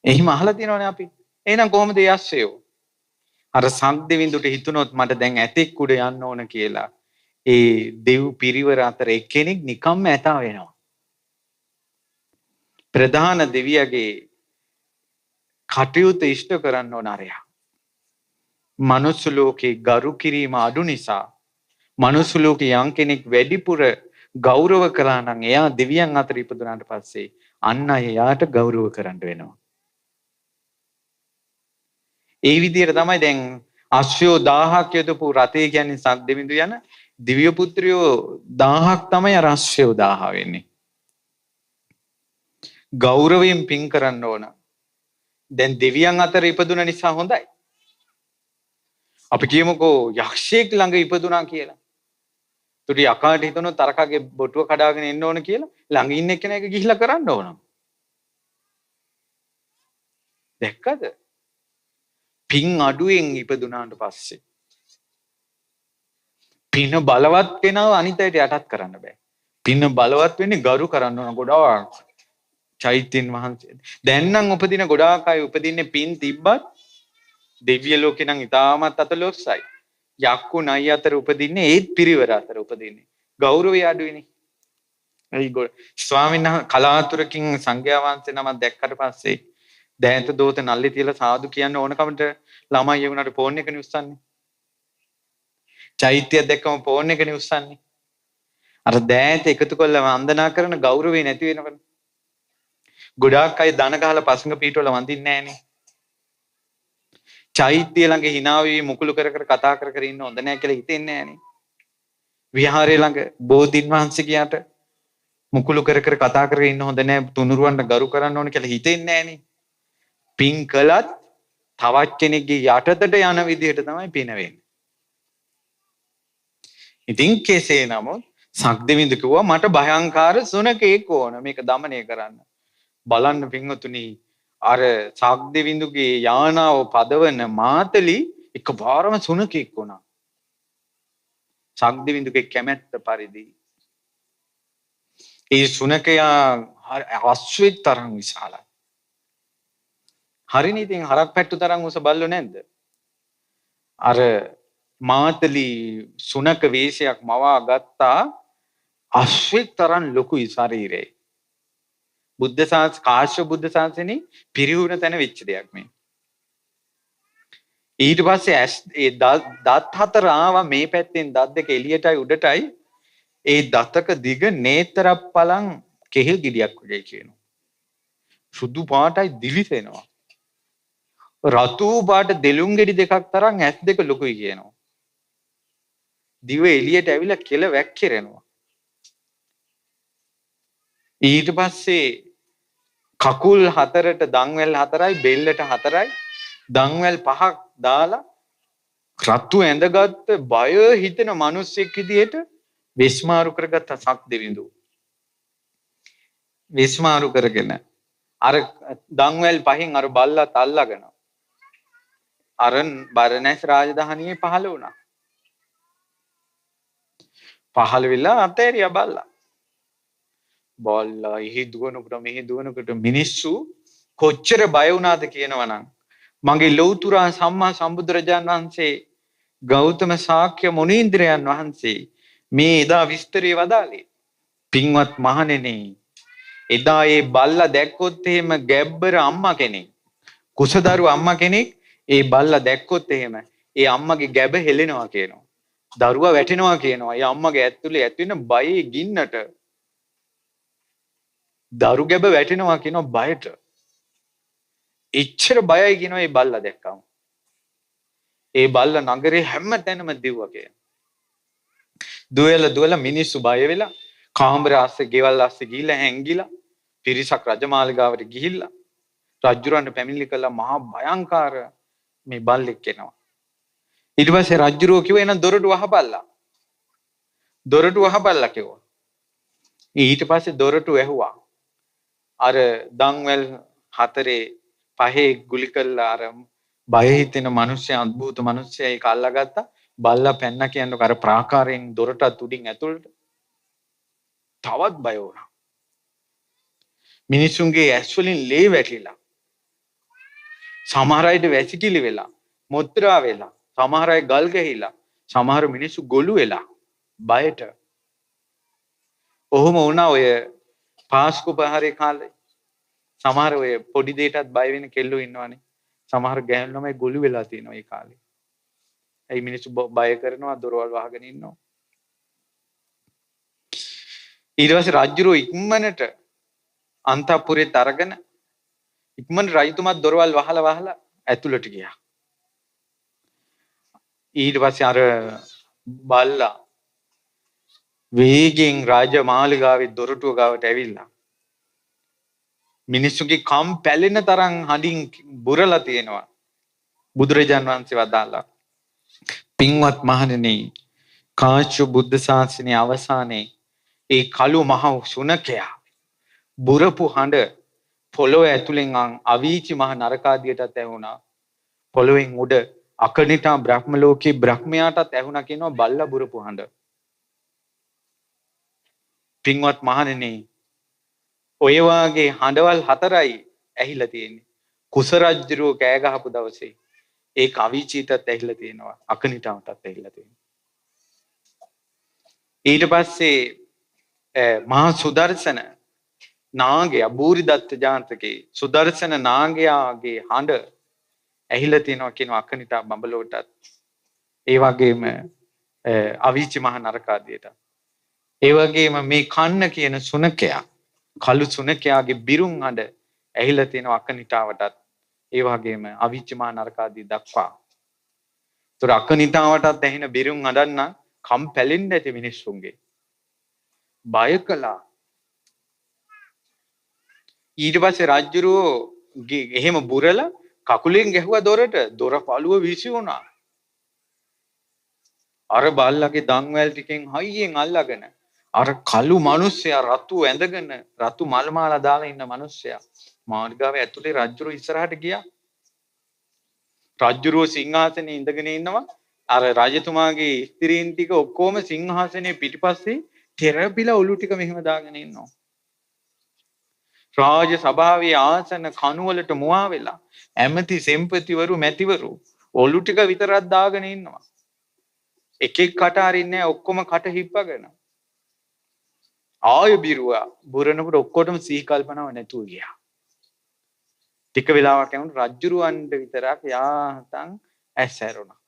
එහෙම අහලා තියෙනවනේ අපි. එහෙනම් කොහොමද ඒ අශ්වයෝ? අර සක්දෙවිඳුට හිතුනොත් මට දැන් ඇතෙක් උඩ යන්න ඕන කියලා ඒ දෙව් පිරිවර අතර එක්කෙනෙක් නිකම්ම ඇතා වෙනවා. ප්‍රධාන දෙවියගේ කටයුතු ඉෂ්ට කරන්න ඕන අරයා. මනුස්ස ලෝකේ ගරු කිරීම අඩු නිසා මනුස්ස ලෝකේ යම් කෙනෙක් වැඩිපුර ගෞරව කළා නම් එයා දෙවියන් අතර ඉපදුනාට පස්සේ අන්න එයාට ගෞරව කරන්න වෙනවා. ඒ විදිහට තමයි දැන් අශ්වයෝ 1000ක් යදපු රතේ කියන්නේ සක්දෙවිඳු යන දිව්‍ය පුත්‍රයෝ 1000ක් තමයි අර අශ්වයෝ 1000 වෙන්නේ. ගෞරවයෙන් පින් කරන්න ඕන. දැන් දෙවියන් අතර ඉපදුන නිසා හොඳයි. අපි කියමුකෝ යක්ෂයෙක් ළඟ ඉපදුනා කියලා. තුටි යකාට හිතනොත් තරකගේ බොටුව කඩාගෙන එන්න ඕන කියලා ළඟ ඉන්න එක්කෙනෙක් ගිහිල්ලා කරන්න ඕන. දැක්කද? පින් අඩුවෙන් ඉපදුනාට පස්සේ පින බලවත් කෙනාව අනිත් අයට යටත් කරන්න බෑ. පින බලවත් වෙන්නේ ගරු කරන්න ඕන ගොඩාක්. චෛත්‍යන් වහන්සේ දැන් නම් උපදින ගොඩාක් අය උපදින්නේ පින් තිබ්බත් දෙවිය ලෝකේ නම් ඉතාමත් අතලොස්සයි. යක්කු නයි අතර උපදින්නේ ඒත් පිරිවර අතර උපදින්නේ. ගෞරවය අඩුයිනේ. ස්වාමීන් වහන්සේ කලාතුරකින් සංඝයා වහන්සේ නමක් දැක්කට පස්සේ දෑන්ත දෝත නල්ලි තියලා සාදු කියන්න ඕනකමට ළමයි ඒ වුණාට ෆෝන් එකනේ උස්සන්නේ. චෛත්‍යය දැක්කම ෆෝන් එකනේ උස්සන්නේ. අර දෑන්ත එකතු කරලා වන්දනා කරන ගෞරවේ නැති වෙනවනේ. ගොඩාක් අය දන ගහලා පසඟ පීටවල වඳින්නේ නැහනේ. චෛත්‍ය ළඟ hina වෙවි මුකුළු කර කර කතා කර කර ඉන්න හොඳ නැහැ කියලා හිතෙන්නේ නැහනේ. විහාරය ළඟ බෝධින් වහන්සේ කියාට මුකුළු කර කර කතා කර ඉන්න හොඳ නැහැ, තුනුරුවන්ට ගරු කරන්න ඕන කියලා හිතෙන්නේ නැහනේ. පින් කළත් තවත් කෙනෙක්ගේ යටතට යන විදිහට තමයි පින වෙන්නේ. ඉතින් කෙසේ නමුත් සක්දෙවිඳු කිව්වා මට භයංකාර සුනකෙක් ඕන මේක দমনය කරන්න. බලන්න පින්වතුනි අර සක්දෙවිඳුගේ යානාව පදවන මාතලි එකපාරම සුනකෙක් වුණා. සක්දෙවිඳුගේ කැමැත්ත පරිදි ඒ සුනකයා අශ්විත තරම් විශාලයි. හරිනේ ඉතින් හරක් පැට්ටු තරම් උස බල්ලෝ නැද්ද? අර මාතලි සුනක වේශයක් මවා ගත්තා අශ්විත තරම් ලොකුයි ශරීරේ. බුද්ධ ශාස්ත්‍ර කාශ්‍යප බුද්ධ ශාසනේ පිරිහුණ තැන වෙච්ච දෙයක් මේ. ඊට පස්සේ ඒ දත් හතර ආවා මේ පැත්තෙන් දත් දෙක එළියටයි උඩටයි ඒ දතක දිග නේත්‍රප් පලං කෙහෙල් ගෙඩියක් වගේ කියනවා. සුදු පාටයි දිලිසෙනවා. රතු පාට දෙලුම් ගෙඩි දෙකක් තරම් ඇස් දෙක ලොකුයි කියනවා. දිව එළියට ඇවිල්ලා කෙල වැක්කිරෙනවා. ඊට පස්සේ කකුල් හතරට දන්වැල් හතරයි බෙල්ලට හතරයි දන්වැල් පහක් දාලා රතු ඇඳගත්ත බය හිතෙන මිනිස්සෙක් විදියට විස්මාරු කරගත්ත සක්දෙවිඳු. විස්මාරු කරගෙන අර දන්වැල් පහින් අර බල්ලත් අල්ලගෙන අර බරණැස් රාජධානියේ පහළ වුණා. පහළ වෙලා අතෑරියා බල්ලා. බල්ලා එහි දුවනකොට මෙහි දුවනකොට මිනිස්සු කොච්චර බය වුණාද කියනවනම් මගේ ලෞතුරා සම්මා සම්බුදුරජාණන් වහන්සේ ගෞතම ශාක්‍ය මුනීන්ද්‍රයන් වහන්සේ මේ එදා විස්තරය වදාළේ. පින්වත් මහණෙනි එදා ඒ බල්ලා දැක්කොත් එහෙම ගැබ්බර අම්මා කෙනෙක් කුසදරු අම්මා කෙනෙක් ඒ බල්ලා දැක්කොත් එහෙම ඒ අම්මගේ ගැබ හෙලෙනවා කියනවා. දරුවා වැටෙනවා කියනවා. ඒ අම්මගේ ඇතුලේ ඇති වෙන බයේ ගින්නට දරු ගැබ වැටෙනවා කියනවා බයට. එච්චර බයයි කියනවා මේ බල්ලා දැක්කම. ඒ බල්ලා නගරේ හැම තැනම දිව්වා කියනවා. දුවලා මිනිස්සු බය වෙලා කාමර ආස්සේ ගෙවල් ආස්සේ ගිහිල්ලා හැංගිලා පිරිසක් රජමාලිගාවට ගිහිල්ලා රජුරන්ට පැමිණිලි කළා මහා භයංකාර මේ බල්ලෙක් එනවා. ඊට පස්සේ රජුරෝ කිව්වා එහෙනම් දොරටු වහපල්ලා. දොරටු වහපල්ලා කිව්වා. ඊට පස්සේ දොරටු ඇහුවා. අර දන්වැල් හතරේ පහේ ගුලි කළා අර බය හිතෙන මිනිස්සයා අద్భుත මිනිස්සයා ඒක අල්ලගත්තා. බල්ලා පැන්න කියනකොට අර ප්‍රාකාරයෙන් දොරටත් උඩින් ඇතුළට තවත් බය වුණා. මිනිසුන්ගේ ඇස් වලින් ලේ වැටිලා. සමහර අයට වැසිකිලි වෙලා, මුත්‍රා වෙලා, සමහර අය ගල් ගහිලා, සමහර මිනිස්සු ගොළු වෙලා බයට. ඔහොම වුණා ඔය පාස්කු පහරේ කාලේ. සමහර ඔය පොඩි දෙයටත් බය වෙන කෙල්ලෝ ඉන්නවනේ. සමහර ගෑනු ළමයි ගොළු වෙලා තියෙනවා ඒ කාලේ. ඒ මිනිස්සු බය කරනවා දොරවල් වහගෙන ඉන්නවා. ඊට පස්සේ රජුරෝ ඉක්මනට අන්තපුරෙත් අරගෙන ඉක්මනට රජතුමාත් දොරවල් වහලා ඇතුළට ගියා. ඊට පස්සේ අර බල්ලා වේගෙන් රාජමාලිගාවේ දොරටුව ගාවට ඇවිල්ලා මිනිස්සුගේ කම් පැලෙන තරම් හඬින් බුරලා තියෙනවා. බුදුරජාන් වහන්සේ වදාළා පින්වත් මහණෙනි කාශ්‍යප බුද්ධ ශාසනයේ අවසානයේ ඒ කළු මහ සුනකයා බුරපු හඬ පොළොව ඇතුලෙන් අවීචි මහ නරකාදියටත් ඇහුණා. පොළොවෙන් උඩ අකනිටා බ්‍රහ්ම ලෝකේ බ්‍රහ්මයාටත් ඇහුණා කියනවා බල්ලා බුරපු හඬ. පින්වත් මහණෙනි ඔය වාගේ හඬවල් හතරයි ඇහිලා තියෙන්නේ. කුස රජුරෝ කෑ ගහපු දවසේ ඒ අවීචීටත් ඇහිලා තියෙනවා. අකනිටාටත් ඇහිලා තියෙනවා. ඊට පස්සේ මහා සුදර්ශන නාගයා බූරිදත්ත ජාතකේ සුදර්ශන නාගයාගේ හඬ ඇහිලා තියෙනවා කියන අකනිටා බඹලෝටත් ඒ වගේම අවීචි මහ නරකාදියට ඒ වගේම මේ කන්න කියන සුනකයා කළු සුනකයාගේ බිරුන් හඬ ඇහිලා තියෙනවා අකනිටාවටත් ඒ වගේම අවීචි මහ නරකාදී දක්වා. ඒතර අකනිටාවටත් ඇහෙන බිරුන් හඬන්න කම් පැලෙන්න ඇති මිනිස්සුන්ගේ බය කළා. ඊට පස්සේ රජුරෝ එහෙම බුරලා කකුලෙන් ගැහුවා දොරට. දොර පළුව වීසි වුණා. අර බල්ලගේ දන්වැල් ටිකෙන් හයියෙන් අල්ලගෙන අර කළු මිනිස්සයා රතු ඇඳගෙන රතු මල් මාලා දාලා ඉන්න මිනිස්සයා මාර්ගාවේ ඇතුලේ රජුරෝ ඉස්සරහට ගියා. රජුරෝ සිංහාසනේ ඉඳගෙන ඉන්නවා. අර රජතුමාගේ ස්ත්‍රීන් ටික ඔක්කොම සිංහාසනේ පිටිපස්සේ තෙරපිලා ඔලු ටික මෙහෙම දාගෙන ඉන්නවා. රාජ සභාවේ ආසන කණුවලට මුවා වෙලා ඇමති සෙම්පතිවරු මැතිවරු ඔලු ටික විතරක් දාගෙන ඉන්නවා. එකෙක් කට අරින්නේ ඔක්කොම කට හිප්පගෙන. ආය බිරුවා බුරනකොට ඔක්කොටම සිහි කල්පනාව නැතුව ගියා. ටික වෙලාවක් යනකොට රජුරවන්ට විතරක් යාතන් ඇස් ඇරුණා.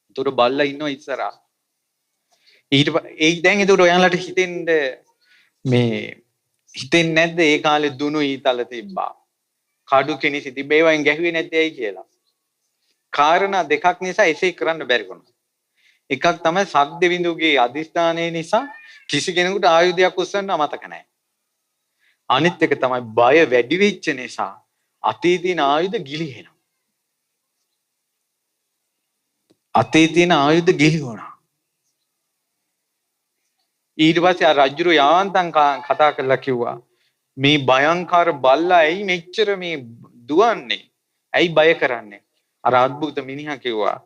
උතර බල්ලා ඉන්නවා ඉස්සරහා. ඒ දැන් ඒකට ඔයාලට හිතෙන්නේ නැද්ද ඒ කාලේ දුනු ඊතල තිබ්බා. කඩු කෙනිසි තිබ්බේ වයින් ගැහුවේ නැද්ද ඇයි කියලා. කාරණා දෙකක් නිසා එසේ කරන්න බැරි වුණා. එකක් තමයි සක්දෙවිඳුගේ අදිස්ථානයේ නිසා කිසි කෙනෙකුට ආයුධයක් උස්සන්න අමතක නැහැ. අනිත් එක තමයි බය වැඩි වෙච්ච නිසා අතේ තියෙන ආයුධ ගිලිහෙනවා. අතේ තියෙන ආයුධ ගිලිහුණා. ඊට පස්සේ ආ රජුරු යාන්තම් කතා කරලා කිව්වා මේ භයංකාර බල්ලා ඇයි මෙච්චර මේ දුවන්නේ? ඇයි බය කරන්නේ? අර අද්භූත මිනිහා කිව්වා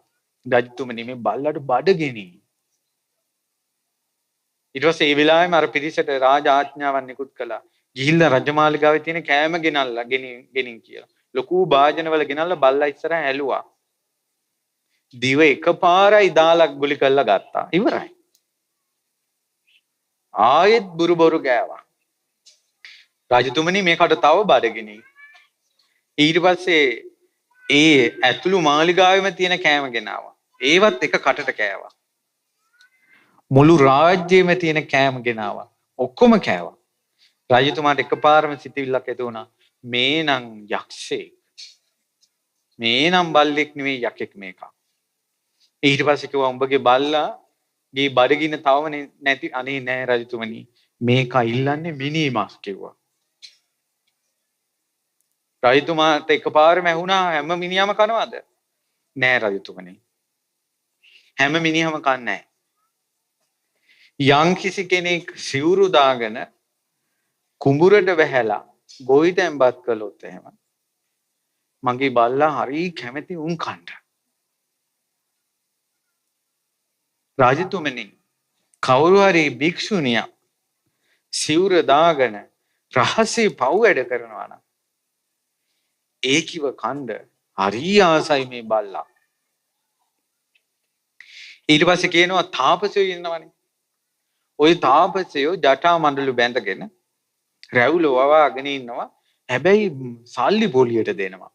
රජතුමනි මේ බල්ලට බඩගිනි. ඊට පස්සේ ඒ වෙලාවෙම අර පිරිසට රාජ ආඥාවක් නිකුත් කළා. ගිහිල්ලා රජමාලිගාවේ තියෙන කෑම ගෙනල්ලා ගෙනින් කියලා. ලොකු භාජනවල ගෙනල්ලා බල්ලා ඉස්සරහ ඇලුවා. දිව එකපාරයි දාලා ගුලි කරලා ගත්තා. ඉවරයි. ආයෙත් බුරුබොරු ගෑවා. රජතුමනි මේකට තව බඩගිනි. ඊට පස්සේ ඒ ඇතුළු මාලිගාවෙම තියෙන කෑම ගෙනාවා. ඒවත් එක කටට කෑවා. මුළු රාජ්‍යෙම තියෙන කෑම ගෙනාවා. ඔක්කොම කෑවා. රජතුමාට එකපාරම සිතවිල්ලක් ඇති වුණා. මේනම් යක්ෂයෙක්. මේනම් බල්ලෙක් නෙවෙයි යකෙක් මේක. ඊට පස්සේ කිව්වා උඹගේ බල්ලාගේ බඩගින්න තවම නැති අනේ නෑ රජතුමනි මේක ඉල්ලන්නේ මිනිමස් කිව්වා. රජතුමාට එකපාරම ඇහුණා හැම මිනිහම කනවද? නෑ රජතුමනි. හැම මිනිහම කන්නේ නෑ. යම් කිසි කෙනෙක් සිවුරු දාගෙන කුඹුරට වැහැලා ගොවිතැන්පත් කළොත් එහෙම මගේ බල්ලා හරි කැමති උන් කන්න. රජතුමනි කවුරු හරි භික්ෂුණිය සිවුර දාගෙන රහසේ පව් වැඩ කරනවා නම් ඒකිව කණ්ඩ හරි ආසයි මේ බල්ලා. ඊට පස්සේ කියනවා තාපසයෝ ඉන්නවනේ. ওই තාපසයෝ ජටා මණ්ඩලු බැඳගෙන රැවුල වවාගෙන ඉන්නවා. හැබැයි සල්ලි පොලියට දෙනවා.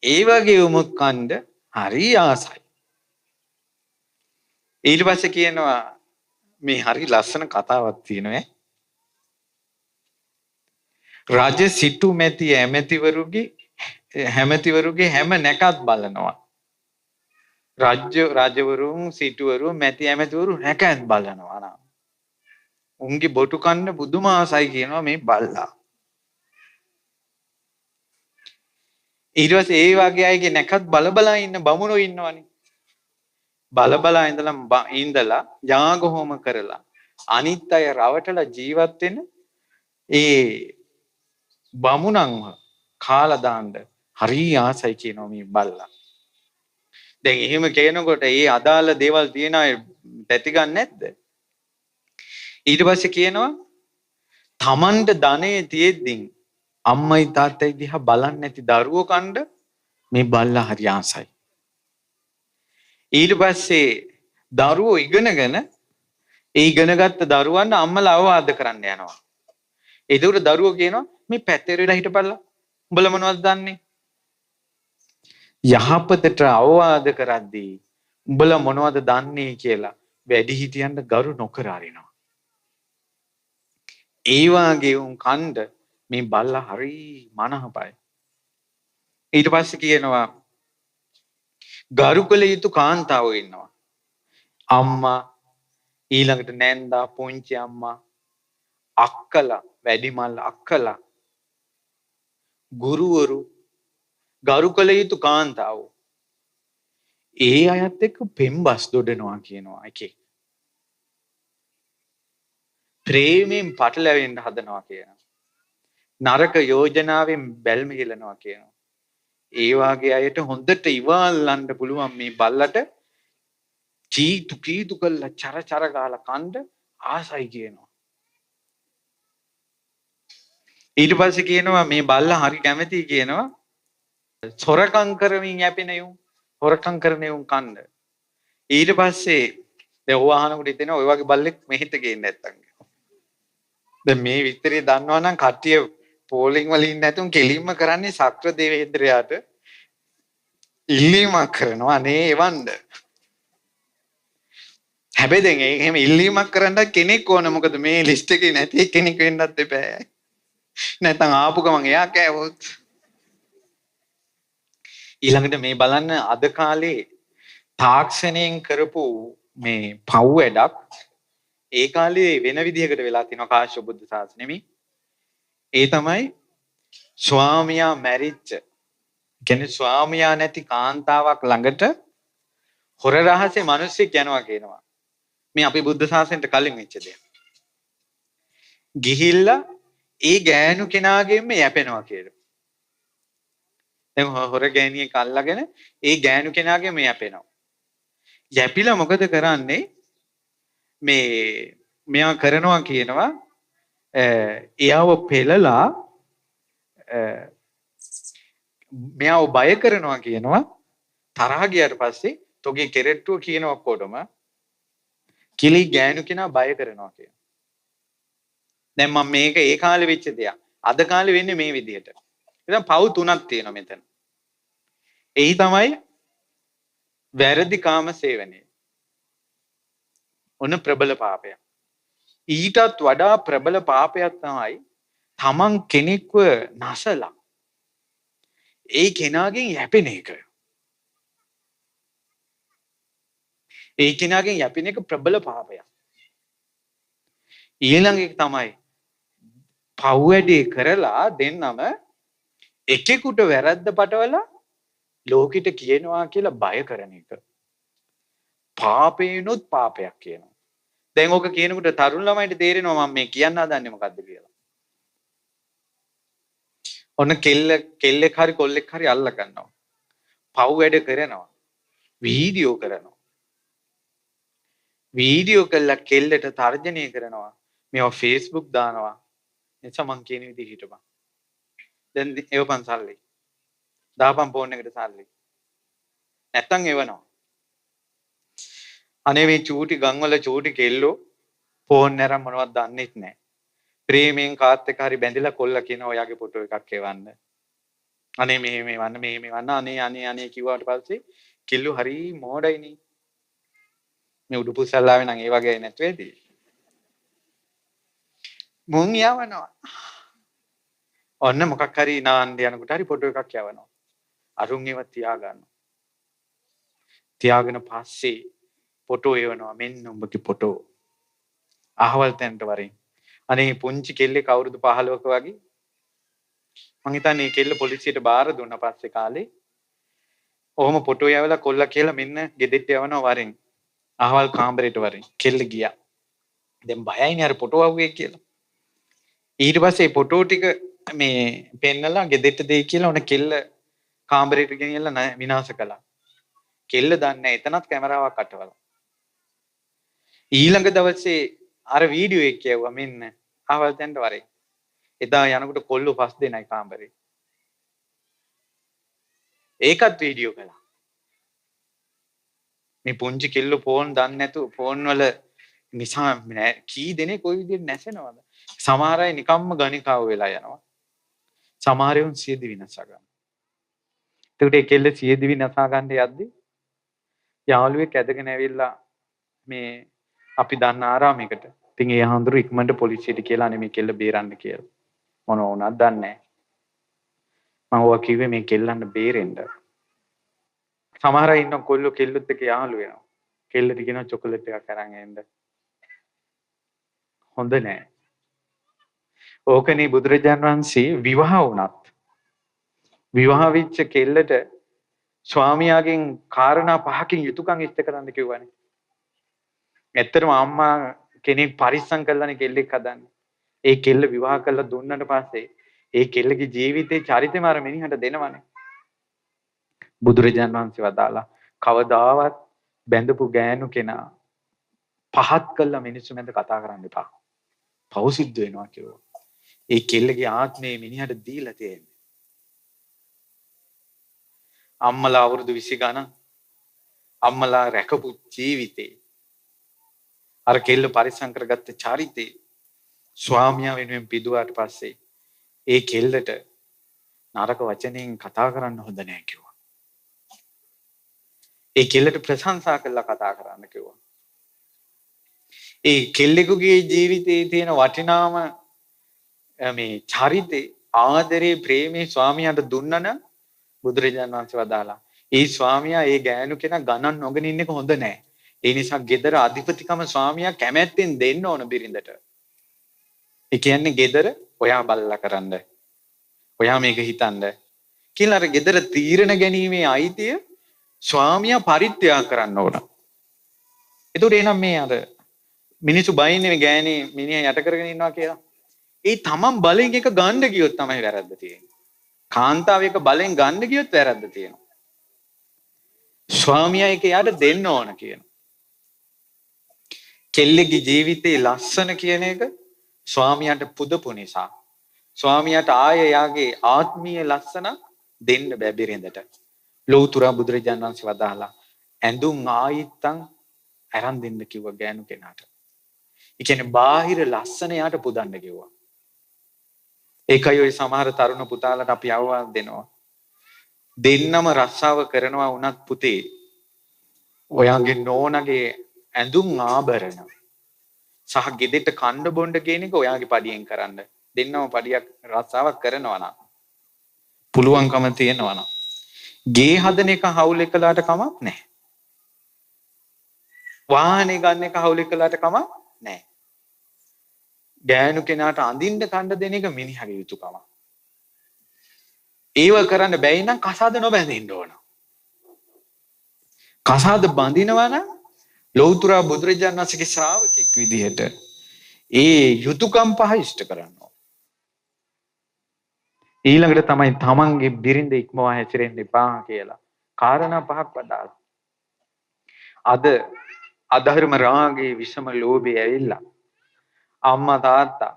ඒ වගේ උමුත් කණ්ඩ හරි ආසයි. ඊට පස්සේ කියනවා මේ හරි ලස්සන කතාවක් තියෙනවා. රජ සිටු මැති හැමතිවරුගේ හැම නැකත් බලනවා. රජවරුන් සිටුවරු මැති ඇමතිවරු නැකත් බලනවා නා. උන්ගේ බොටු කන්න බුදුම ආසයි කියනවා මේ බල්ලා. ඊට පස්සේ ඒ වගේ අයගේ නැකත් බලබලා ඉන්න බමුණෝ ඉන්නවනේ. බලබලා ඉඳලා යාග හෝම කරලා අනිත් අය රවටලා ජීවත් වෙන ඒ බමුණන්ව කාලා දාන්න හරි ආසයි කියනවා මේ බල්ලා. දැන් එහෙම කියනකොට ඒ අදාළ දේවල් තියන අය පැති ගන්න නැද්ද? ඊට පස්සේ කියනවා තමන්ට ධනෙ තියෙද්දි අම්මයි තාත්තයි දිහා බලන්නේ නැති දරුවෝ කණ්ඩ මේ බල්ලා හරි ආසයි. ඊට පස්සේ දරුවෝ ඉගෙනගෙන ඒ ඉගෙනගත්ත දරුවන්ට අම්මලා අවවාද කරන්න යනවා. ඒකට දරුවෝ කියනවා මේ පැත්තේ වෙලා හිටපල්ලා. උඹලා මොනවද දන්නේ? යහපතට අවවාද කරද්දී උඹලා මොනවද දන්නේ කියලා වැඩිහිටියන්ට ගරු නොකර අරිනවා. ඒ වාගේ උන් කණ්ඩ මේ බල්ලා හරි මනහපයි. ඊට පස්සේ කියනවා ගරු කළ යුතු කාන්තාවෝ ඉන්නවා. අම්මා ඊළඟට නැන්දා පුංචි අම්මා අක්කලා වැඩිමල් අක්කලා ගුරුවරු ගරු කළ යුතු කාන්තාවෝ ඒ අයත් එක්ක පෙම්බස් දොඩනවා කියනවා එකේ. ප්‍රේමයෙන් පටලැවෙන්න හදනවා කියනවා. නරක යෝජනාවෙන් බැල්ම හෙලනවා කියනවා. ඒ වාගේ අයට හොඳට ඉවල්ලන්න පුළුවන් මේ බල්ලට කීතු කළා චර ගාලා කණ්ඩ ආසයි කියනවා. ඊට පස්සේ කියනවා මේ බල්ලා හරි කැමති කියනවා සොරකම් කරමින් යැපෙන යුන් හොරකම් කරන යුන් කණ්ඩ. ඊට පස්සේ දැන් ඔය අහනකොට හිතෙනවා ඔය වගේ බල්ලෙක් මෙහෙට ගේන්න නැත්තම්. දැන් මේ විස්තරය දන්නවා නම් කට්ටිය පෝලිං වල ඉන්න නැතුන් කෙලින්ම කරන්නේ සක්‍ර දේවේන්ද්‍රයාට ඉල්ලීමක් කරනවා අනේ එවන්න. හැබැයි දැන් එහෙම ඉල්ලීමක් කරන්න කෙනෙක් ඕන මොකද මේ ලිස්ට් එකේ නැති කෙනෙක් වෙන්නත් එපා. නැත්නම් ආපු ගමන් එයා කෑවොත්. ඊළඟට මේ බලන්න අද කාලේ තාක්ෂණයෙන් කරපු මේ පව් වැඩක් ඒ කාලේ වෙන විදිහකට වෙලා තිනවා කාශ්‍යප බුද්ධ ශාසනෙමි. ඒ තමයි ස්වාමියා මැරිච්ච කියන්නේ ස්වාමියා නැති කාන්තාවක් ළඟට හොර රහසේ මිනිස්සෙක් යනවා කියනවා. මේ අපේ බුද්ධ ශාසනයට කලින් වෙච්ච දෙයක්. ගිහිල්ලා ඒ ගෑනු කෙනාගෙන්ම යැපෙනවා කියලා. දැන් හොර ගෑණියෙක් අල්ලගෙන ඒ ගෑනු කෙනාගෙන්ම යැපෙනවා. යැපිලා මොකද කරන්නේ? මේ මෙයා කරනවා කියනවා එයාව පෙළලා මෙයාව බය කරනවා කියනවා. තරහ ගියාට පස්සේ තොගේ කෙරෙට්ටුව කියන ඔක්කොටම කිලි ගෑනු කෙනා බය කරනවා කියනවා. දැන් මම මේක ඒ කාලේ වෙච්ච දෙයක්. අද කාලේ වෙන්නේ මේ විදිහට. ඉතින් පව් තුනක් තියෙනවා මෙතන. එයි තමයි වැරදි කාම සේවනය. ඔන්න ප්‍රබල පාපයක්. ඊටත් වඩා ප්‍රබල පාපයක් තමයි තමන් කෙනෙක්ව නැසලා ඒ කෙනාගෙන් යැපෙන එක. ඒ කෙනාගෙන් යැපෙන එක ප්‍රබල පාපයක්. ඊළඟ එක තමයි පව් වැඩේ කරලා දෙන්නම එකෙකුට වැරද්ද පටවලා ලෝකෙට කියනවා කියලා බය කරන එක. පාපේනොත් පාපයක් කියනවා. දැන් ඕක කියනකොට තරුණ ළමයිට තේරෙනවා මම මේ කියන්න හදන්නේ මොකද්ද කියලා. ඔන්න කෙල්ලෙක් හරි කොල්ලෙක් හරි අල්ල ගන්නවා. පව් වැඩ කරනවා. වීඩියෝ කරනවා. වීඩියෝ කළා කෙල්ලට තර්ජනය කරනවා. මේවා Facebook දානවා. එතකොට මං කියන විදිහට හිටපන්. දැන් එවපන් සල්ලි. දාපන් ෆෝන් එකට සල්ලි. නැත්තම් එවනවා. අනේ මේ චූටි ගම්වල චූටි කෙල්ලෝ ෆෝන් නැරම් මොනවද දන්නෙත් නැහැ. ප්‍රේමයෙන් කාත් එක්ක හරි බැඳිලා කොල්ලා කියනවා ඔයාගේ ෆොටෝ එකක් එවන්න. අනේ මෙහෙම එවන්න මෙහෙම එවන්න අනේ කිව්වට පස්සේ කෙල්ලෝ හරි මෝඩයිනේ. මේ උඩු පුසල්ලාවේ නම් ඒ වගේ නැත් වේදී. මුන් යවනවා. ඔන්න මොකක් හරි නාන්න යනකොට හරි ෆොටෝ එකක් යවනවා. අරුන් ඒව තියා ගන්නවා. තියාගෙන පස්සේ ෆොටෝ එවනවා මෙන්න උඹගේ ෆොටෝ. අහවල් තැනට වරින්. අනේ පුංචි කෙල්ලෙක් අවුරුදු 15ක වගේ. මං හිතන්නේ මේ කෙල්ල පොලිසියට බාර දුන්නා පස්සේ කාලේ. ඔහොම ෆොටෝ යවලා කොල්ලා කියලා මෙන්න ගෙදෙට්ට යවනවා වරින්. අහවල් කාමරේට වරින්. කෙල්ල ගියා. දැන් බයයිනේ අර ෆොටෝ ආවේ කියලා. ඊට පස්සේ ෆොටෝ ටික මේ පෙන්නලා ගෙදෙට්ට දෙයි කියලා ඔන්න කෙල්ල කාමරේට ගෙනියලා විනාශ කළා. කෙල්ල දන්නේ එතනත් කැමරාවක් අටවලා. ඊළඟ දවසේ අර වීඩියෝ එක කියවුවා මෙන්න අහවල් තැනට වරේ. එදා යනකොට කොල්ලෝ 5 දෙනයි කාමරේ. ඒකත් වීඩියෝ කළා. මේ පුංචි කෙල්ලෝ ෆෝන් දන්නේ නැතුව ෆෝන් වල නිසා කී දෙනෙක් කොයි විදිහට නැසෙනවද? සමහර අය නිකම්ම ගණිකාව වෙලා යනවා. සමහර උන් සියදිවි නසා ගන්න. එතකොට ඒ කෙල්ල සියදිවි නසා ගන්න යද්දී යාළුවෙක් ඇදගෙන ඇවිල්ලා මේ අපි දන්න ආරාමයකට. ඉතින් ඒ හඳුරු ඉක්මනට පොලිසියට කියලා අනේ මේ කෙල්ල බේරන්න කියලා. මොන වුණත් දන්නේ නැහැ. මම ඔවා කිව්වේ මේ කෙල්ලන්න බේරෙන්න. සමහර අය ඉන්න කොල්ලෝ කෙල්ලොත් එක්ක යාළු වෙනවා. කෙල්ලට කියනවා චොකලට් එකක් අරන් එන්න. හොඳ නෑ. ඕකනේ බුදුරජාණන් වහන්සේ විවාහ වුණත් විවාහ වෙච්ච කෙල්ලට ස්වාමියාගෙන් කාරණා 5කින් යුතුයකම් ඉෂ්ට කරන්න කිව්වනේ. ඇත්තටම අම්මා කෙනෙක් පරිස්සම් කරලානේ කෙල්ලෙක් හදන්නේ. ඒ කෙල්ල විවාහ කරලා දුන්නට පස්සේ ඒ කෙල්ලගේ ජීවිතේ චරිතෙම අර මිනිහට දෙනවනේ. බුදුරජාණන් වහන්සේ වදාලා කවදාවත් බැඳපු ගෑනු කෙනා පහත් කළා මිනිස්සු මැද කතා කරන්න එපා. පව් සිද්ධ වෙනවා කිව්වා. ඒ කෙල්ලගේ ආත්මේ මිනිහට දීලා තියෙන්නේ. අම්මලා අවුරුදු 20 ගණන් අම්මලා රැකපු ජීවිතේ අර කෙල්ල පරිසම් කරගත්ත චරිතේ ස්වාමියා වෙනුවෙන් පිදුවාට පස්සේ ඒ කෙල්ලට නරක වචනෙන් කතා කරන්න හොඳ නෑ කිව්වා. ඒ කෙල්ලට ප්‍රශංසා කරලා කතා කරන්න කිව්වා. ඒ කෙල්ලෙකුගේ ජීවිතයේ තියෙන වටිනාම මේ චරිතේ ආදරේ ප්‍රේමේ ස්වාමියාට දුන්නන බුදුරජාණන් වහන්සේ වදාලා ඒ ස්වාමියා ඒ ගෑනු කෙනා ගණන් නොගෙන ඉන්න එක හොඳ නෑ. ඒ නිසා ගෙදර අධිපතිකම ස්වාමියා කැමැත්තෙන් දෙන්න ඕන බිරිඳට. ඒ කියන්නේ ගෙදර ඔයා බල්ලා කරන්න. ඔයා මේක හිතන්න. කියලා අර ගෙදර තීරණ ගැනීමේ අයිතිය ස්වාමියා පරිත්‍යාග කරන්න ඕන. ඒතකොට එනම් මේ අර මිනිස්සු බයින්නේ මේ ගෑණි මිනිහා යට කරගෙන ඉන්නවා කියලා. ඒ තමන් බලෙන් එක ගන්න ගියොත් තමයි වැරද්ද තියෙන්නේ. කාන්තාව එක බලෙන් ගන්න ගියොත් වැරද්ද තියෙනවා. ස්වාමියා එක යාට දෙන්න ඕන කියන. කෙල්ලෙක්ගේ ජීවිතේ ලස්සන කියන එක ස්වාමියාට පුදපු නිසා. ස්වාමියාට ආය යාගේ ආත්මීය ලස්සන දෙන්න බෑ බිරිඳට. ලෞතර බුදුරජාණන් වහන්සේ වදාලා ඇඳුම් ආයිත්තම් අරන් දෙන්න කිව්ව ගෑනු කෙනාට. ඒ කියන්නේ බාහිර ලස්සන යාට පුදන්න කිව්වා. ඒකයි ඔය සමහර තරුණ පුතාලට අපි අවවාද දෙනවා. දෙන්නම රස්සාව කරනවා වුණත් පුතේ ඔයාගේ නෝනගේ ඇඳුම් ආභරණ සහ ගෙදෙට්ට කණ්ඩ බොණ්ඩ කියන එක ඔයාගේ පඩියෙන් කරන්න. දෙන්නම පඩියක් රස්සාවක් කරනවා නම් පුළුවන්කම තියෙනවා නම් ගේ හදන එක හවුල් එකලාට කමක් නැහැ. වාහනේ ගන්න එක හවුල් එකලාට කමක් නැහැ. ගෑනු කෙනාට අඳින්න කණ්ඩ දෙන එක මිනිහගේ යුතුයකම. ඒව කරන්න බැයි නම් කසාද නොබැඳින්න ඕන. කසාද බඳිනවා නම් ලෞතර බුදුරජාණන් වහන්සේගේ ශ්‍රාවකෙක් විදිහට ඒ යුතුයකම් පහ ඉෂ්ට කරනවා. ඊළඟට තමයි තමන්ගේ බිරිඳ ඉක්මවා හැසිරෙන්න එපා කියලා කාරණා පහක් වදාළා. අද අධර්ම රාගයේ විසම ලෝභය ඇවිල්ලා අම්මා තාත්තා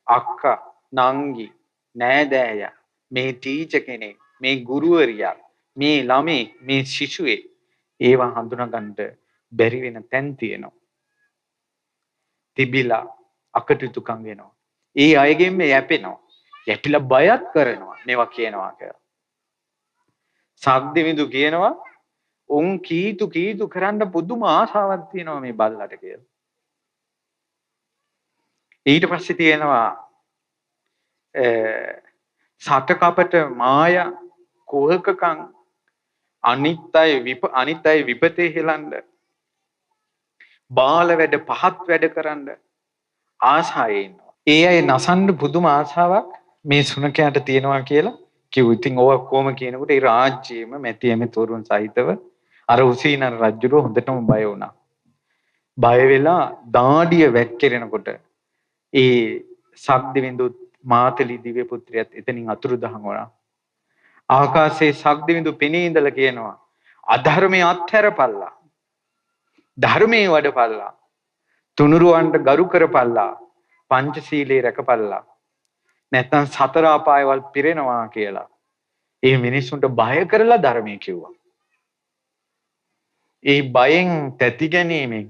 අක්කා නංගි නෑදෑයා මේ ටීචර් කෙනෙක් මේ ගුරුවරියා මේ ළමේ මේ ශිෂුවේ ඒවා හඳුනාගන්න බැරි වෙන තැන් තියෙනවා. තිබිලා අකටයුතුකම් වෙනවා. ඒ අයගෙන් මේ යැපෙනවා. යැපිලා බයත් කරනවා මේවා කියනවා කියලා. සක්දිවිදු කියනවා උන් කීතු කරන්න පුදුම ආසාවක් තියෙනවා මේ බල්ලට කියලා. ඊට පස්සේ තියෙනවා සටකපට මායා කුහකකම් අනිත්‍යය විපතේ හෙලන්න බාල වැඩ පහත් වැඩ කරන්න ආසාවේ ඉන්නවා. ඒ අය නසන්න පුදුම ආසාවක් මේ සුනකයාට තියෙනවා කියලා කිව්වා. ඉතින් ඕවා කොහොම කියනකොට ඒ රාජ්‍යයේම මැතියමේ තෝරුන් සහිතව අර උසීනර රජුරෝ හොඳටම බය වුණා. බය වෙලා දාඩිය වැක්කිරෙනකොට ඒ සක්දිවිඳු මාතලි දිව්‍ය පුත්‍රයාත් එතනින් අතුරුදහන් වුණා. ආකාශයේ සක්දිවිඳු පෙනී ඉඳලා කියනවා අධර්මයේ අත්හැරපල්ලා. ධර්මයේ වඩපල්ලා. තුනුරුවන්ට ගරු කරපල්ලා. පංචශීලයේ රැකපල්ලා. නැත්නම් සතර අපායවල් පිරෙනවා කියලා. ඒ මිනිස්සුන්ට බය කරලා ධර්මයේ කිව්වා. ඒ බයෙන් තැති ගැනීමෙන්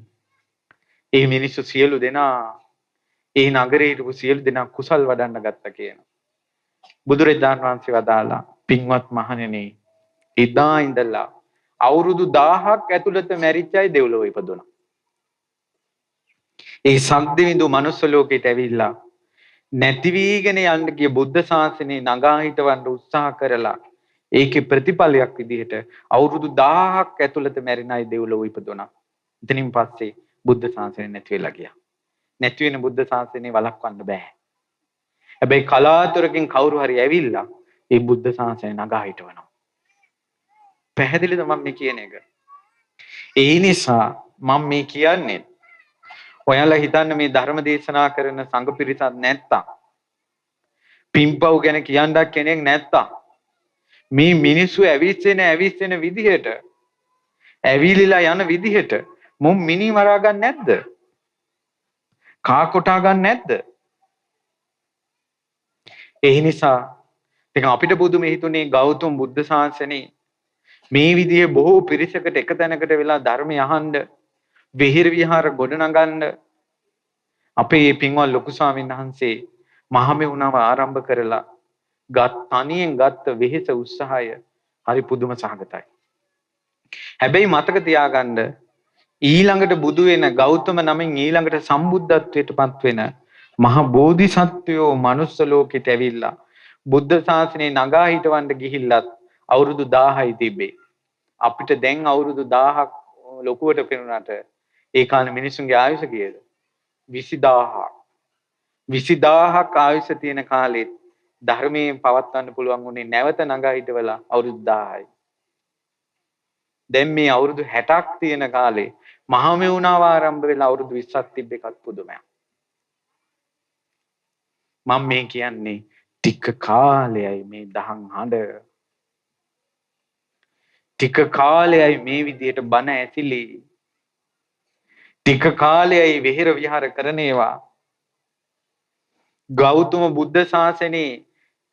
ඒ මිනිස්සු සියලු දෙනා ඒ නගරේ හිටපු සියලු දෙනා කුසල් වඩන්න ගත්තා කියන. බුදුරජාණන් වහන්සේ වදාලා පින්වත් මහණෙනි එදා ඉඳලා අවුරුදු 1000ක් ඇතුළත මැරිච්ච අය දෙව්ලොව ඉපදුණා. ඒ සම්දිවිඳු මනුස්ස ලෝකෙට ඇවිල්ලා නැති වීගෙන යන්න ගිය බුද්ධ ශාසනය නගා හිටවන්න උත්සාහ කරලා ඒකේ ප්‍රතිඵලයක් විදිහට අවුරුදු 1000ක් ඇතුළත මැරින අය දෙව්ලොව ඉපදුණා. එතනින් පස්සේ බුද්ධ ශාසනය නැති වෙලා ගියා. නැති වෙන බුද්ධ ශාසනය වළක්වන්න බෑ. හැබැයි කලාතුරකින් කවුරු හරි ඇවිල්ලා ඒ බුද්ධ ශාසනය නගා හිටවනවා. පැහැදිලිද මම මේ කියන එක? ඒ නිසා මම මේ කියන්නේ ඔයාලා හිතන්න මේ ධර්ම දේශනා කරන සංඝ පිරිසක් නැත්තම් පින්පව් ගැන කියන්නක් කෙනෙක් නැත්තම් මේ මිනිස්සු ඇවිස්සෙන විදිහට ඇවිලිලා යන විදිහට මුම් මිනි මරා ගන්න නැද්ද? කා කොටා ගන්න නැද්ද? ඒ නිසා දැන් අපිට බුදුම හිතුනේ ගෞතම බුද්ධ ශාසනේ මේ විදිහේ බොහෝ පිරිසකට එක තැනකට වෙලා ධර්මය අහන්න විහිර විහාර ගොඩනගන්න අපේ පින්වත් ලොකු ස්වාමීන් වහන්සේ මහමෙවුනාව ආරම්භ කරලා තනියෙන් ගත්ත වෙහෙස උත්සාහය හරි පුදුම සහගතයි. හැබැයි මතක තියාගන්න ඊළඟට බුදු වෙන ගෞතම නමින් ඊළඟට සම්බුද්ධත්වයට පත් වෙන මහ බෝධිසත්වයෝ මනුස්ස ලෝකෙට ඇවිල්ලා බුද්ධ ශාසනය නගා හිටවන්න ගිහිල්ලත් අවුරුදු 1000යි තිබ්බේ. අපිට දැන් අවුරුදු 1000ක් ලොකුවට පෙනුනට ඒ කාලේ මිනිසුන්ගේ ආයුෂ කීයද? 20000ක්. 20000ක් ආයුෂ තියෙන කාලෙත් ධර්මයේ පවත්වන්න පුළුවන් උනේ නැවත නගා හිටවලා අවුරුදු 1000යි. දැන් මේ අවුරුදු 60ක් තියෙන කාලේ මහමෙවුනාව ආරම්භ වෙලා අවුරුදු 20ක් තිබ්බ එකත් පුදුමයක්. මම මේ කියන්නේ ටික කාලයයි මේ දහම් හඬ. ටික කාලයයි මේ විදියට බණ ඇසිලි. ටික කාලයයි විහෙර විහාර කරනේවා. ගෞතම බුද්ධ ශාසනයේ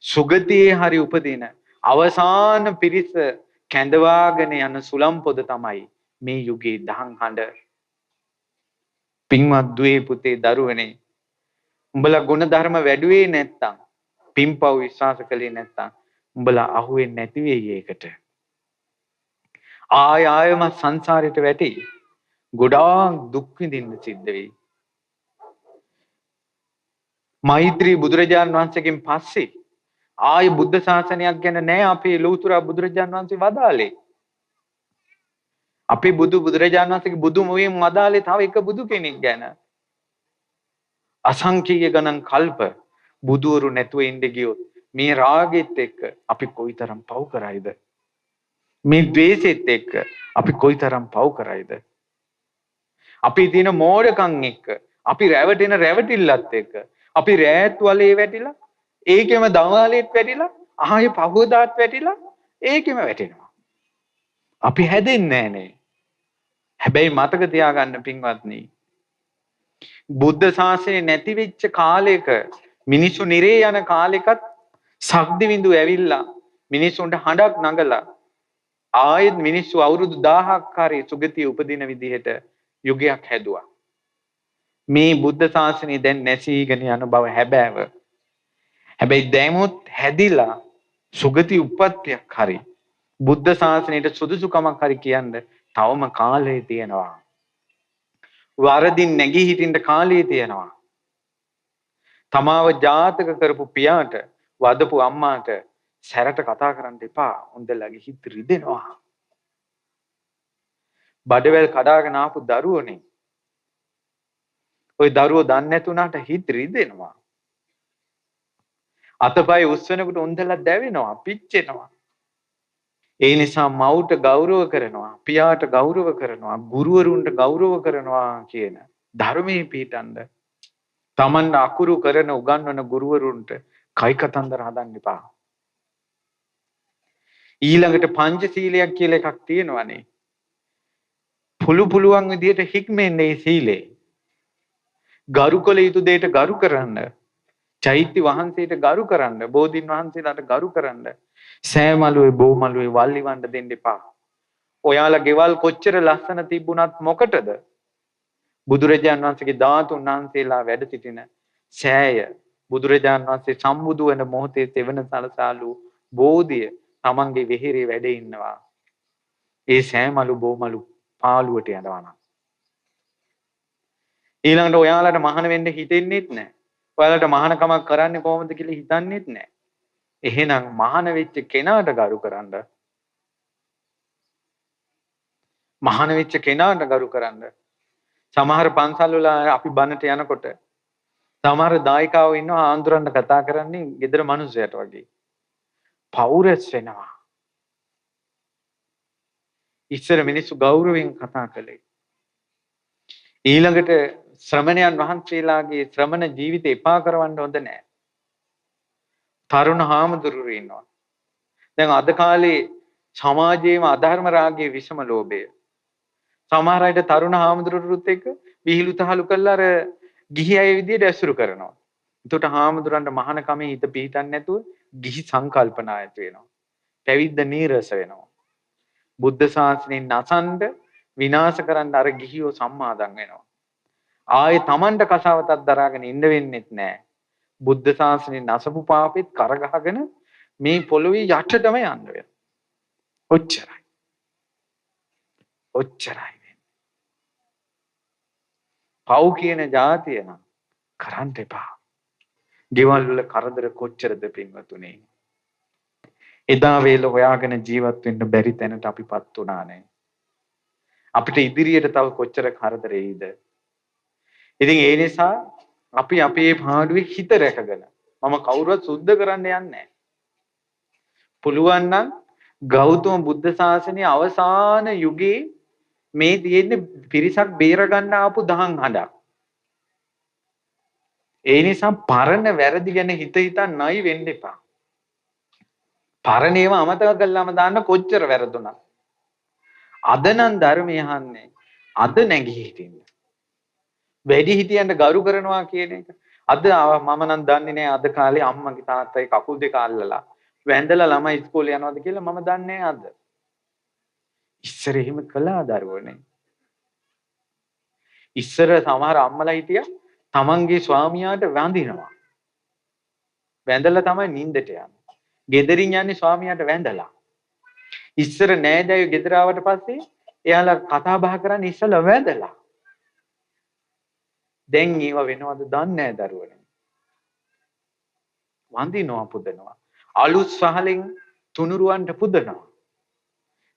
සුගතියේ හරි උපදින අවසාන පිරිස කැඳවාගෙන යන සුළම් පොද තමයි මේ යුගයේ දහම් හඬ. පින්වත් දුවේ පුතේ දරුවනේ උඹලා ගුණ ධර්ම වැඩුවේ නැත්තම් පින්පව් විශ්වාස කළේ නැත්තම් උඹලා අහුවෙන්නේ නැති වෙයි ඒකට. ආයම සංසාරයට වැටි ගොඩාක් දුක් විඳින්න සිද්ධ වෙයි. මෛත්‍රී බුදුරජාණන් වහන්සේගෙන් පස්සේ ආය බුද්ධ ශාසනයක් ගැන නෑ අපේ ලෞතර බුදුරජාණන් වහන්සේ වදාලේ. අපේ බුදුරජාණන් වහන්සේගේ බුදු මොවියෙන් වදාලේ තව එක බුදු කෙනෙක් ගැන. අසංඛ්‍ය ගණන් කල්ප බුදුවරු නැතුව ඉඳ ගියොත් මේ රාගෙත් එක්ක අපි කොයිතරම් පව් කරයිද? මේ ද්වේෂෙත් එක්ක අපි කොයිතරම් පව් කරයිද? අපි දින මෝඩකම් එක්ක අපි රැවටෙන රැවටිල්ලත් එක්ක අපි රෑත් වලේ වැටිලා ඒකෙම දවල්ෙත් වැටිලා ආයේ පහවදාත් වැටිලා ඒකෙම වැටෙනවා. අපි හැදෙන්නේ නැහනේ. හැබැයි මතක තියාගන්න පින්වත්නි බුද්ධ ශාසනය නැති වෙච්ච කාලයක මිනිස්සු නිරේ යන කාලෙකත් සක්දිවිඳු ඇවිල්ලා මිනිස්සුන්ට හඬක් නගලා ආයෙත් මිනිස්සු අවුරුදු 1000ක් හරි සුගතිය උපදින විදිහට යුගයක් හැදුවා. මේ බුද්ධ ශාසනය දැන් නැසීගෙන යන බව හැබෑව. හැබැයි දැමුත් හැදිලා සුගති උප්පත්තියක් හරි බුද්ධ ශාසනයට සුදුසුකමක් හරි කියන්න තවම කාලය තියෙනවා. වරදින් නැගී හිටින්න කාලය තියෙනවා. තමාව ජාතක කරපු පියාට වදපු අම්මාට සැරට කතා කරන්න එපා. උන්දලගේ හිත රිදෙනවා. බඩවැල් කඩාගෙන ආපු දරුවනේ. ওই දරුවෝ දන්නේ නැතුණාට හිත රිදෙනවා. අතපය උස්සනකොට උන්දලා දැවෙනවා, පිච්චෙනවා. ඒ නිසා මව්ට ගෞරව කරනවා, පියාට ගෞරව කරනවා, ගුරුවරුන්ට ගෞරව කරනවා කියන ධර්මයේ පිටඳ තමන් අකුරු කරන උගන්වන ගුරුවරුන්ට කයි කතන්දර හදන්න එපා. ඊළඟට පංචශීලයක් කියලා එකක් තියෙනවානේ. පුළුවන් විදියට හික්මෙන්නේ සීලේ. ගරු කළ යුතු දෙයට ගරු කරන්න, චෛත්‍ය වහන්සේට ගරු කරන්න, බෝධින් වහන්සේලාට ගරු කරන්න, සෑමලුවේ බෝමලුවේ වල්ලිවන්න දෙන්න එපා. ඔයාලා ගෙවල් කොච්චර ලස්සන තිබුණත් මොකටද? බුදුරජාණන් වහන්සේගේ ධාතුන් වහන්සේලා වැඩ සිටින සෑය බුදුරජාණන් වහන්සේ සම්බුදු වෙන මොහොතේ තෙවන සලසාලු බෝධිය තමන්ගේ වෙහෙරේ වැඩ ඉන්නවා. ඒ සෑමලු බෝමලු පාළුවට යනවා. ඊළඟට ඔයාලට මහාන වෙන්න හිතෙන්නේත් නැහැ. ඔයාලට මහානකමක් කරන්නේ කොහොමද කියලා හිතන්නේත් නැහැ. එහෙනම් මහාන වෙච්ච කෙනාට ගරු කරන්න. මහාන වෙච්ච කෙනාට ගරු කරන්න. සමහර පන්සල් වල අපි බණට යනකොට සමහර දායකයෝ ඉන්නවා ආන්දරන්න කතා කරන්නේ gedara මිනිස්සයට වගේ. පෞරස් වෙනවා. ඉස්සර මිනිස්සු ගෞරවයෙන් කතා කළේ. ඊළඟට ශ්‍රමණයන් වහන්සේලාගේ ශ්‍රමණ ජීවිතය එපා කරවන්න හොඳ නැහැ. තරුණ හාමුදුරුවෝ ඉන්නවා. දැන් අද කාලේ සමාජයේම අධර්ම රාගයේ විෂම ලෝභය. සමහර අයට තරුණ හාමුදුරුවරුත් එක්ක විහිළු තහළු කරලා අර ගිහි අය විදියට ඇසුරු කරනවා. එතකොට හාමුදුරන්ට මහානකමේ හිත පිහිටන්නේ නැතුව ගිහි සංකල්පනා ඇති වෙනවා. පැවිද්ද නීරස වෙනවා. බුද්ධ ශාසනයෙන් නසන්ඩ විනාශ කරන්න අර ගිහියෝ සම්මාදම් වෙනවා. ආයේ Tamanට කසාවතක් දරාගෙන ඉන්න වෙන්නෙත් නැහැ. බුද්ධ ශාසනයෙන් නසපු පාපෙත් කරගහගෙන මේ පොළොවේ යටටම යන්න වෙනවා. ඔච්චරයි. ඔච්චරයි. පව් කියන જાතිය නම් කරන්න එපා. ගෙවල් වල කරදර කොච්චරද පින්වතුනි. එදා වේල හොයාගෙන ජීවත් වෙන්න බැරි තැනට අපිපත් වුණා නේ. අපිට ඉදිරියට තව කොච්චර කරදර එයිද? ඉතින් ඒ නිසා අපි අපේ පාඩුවේ හිත රැකගෙන මම කවුරුවත් සුද්ධ කරන්න යන්නේ නැහැ. පුළුවන් නම් ගෞතම බුද්ධ ශාසනයේ අවසාන යුගයේ මේ තියෙන්නේ පිරිසක් බේර ගන්න ආපු දහං හඬක්. ඒ නිසා පරණ වැරදි ගැන හිත හිතා නයි වෙන්න එපා. පරණ ඒවා අමතක කළාම දාන්න කොච්චර වැරදුනා. අද නම් ධර්මය අහන්නේ. අද නැගී හිටින්න. වැඩි හිටියන්ට ගරු කරනවා කියන එක. අද මම නම් දන්නේ නැහැ අද කාලේ අම්මගේ තාත්තගේ කකුල් දෙක අල්ලලා වැඳලා ළමයි ඉස්කෝලේ යනවාද කියලා මම දන්නේ නැහැ අද. ඉස්සර එහෙම කළා දරුවනේ. ඉස්සර සමහර අම්මලා හිටියා තමන්ගේ ස්වාමියාට වඳිනවා. වැඳලා තමයි නිින්දට යන්නේ. ගෙදරින් යන්නේ ස්වාමියාට වැඳලා. ඉස්සර නෑදෑයෝ ගෙදර ආවට පස්සේ එයාලා කතා බහ කරන්නේ ඉස්සලා වැඳලා. දැන් ඒව වෙනවද දන්නේ නැහැ දරුවනේ. වඳිනවා පුදනවා. අලුත් සහලෙන් තුනුරුවන්ට පුදනවා.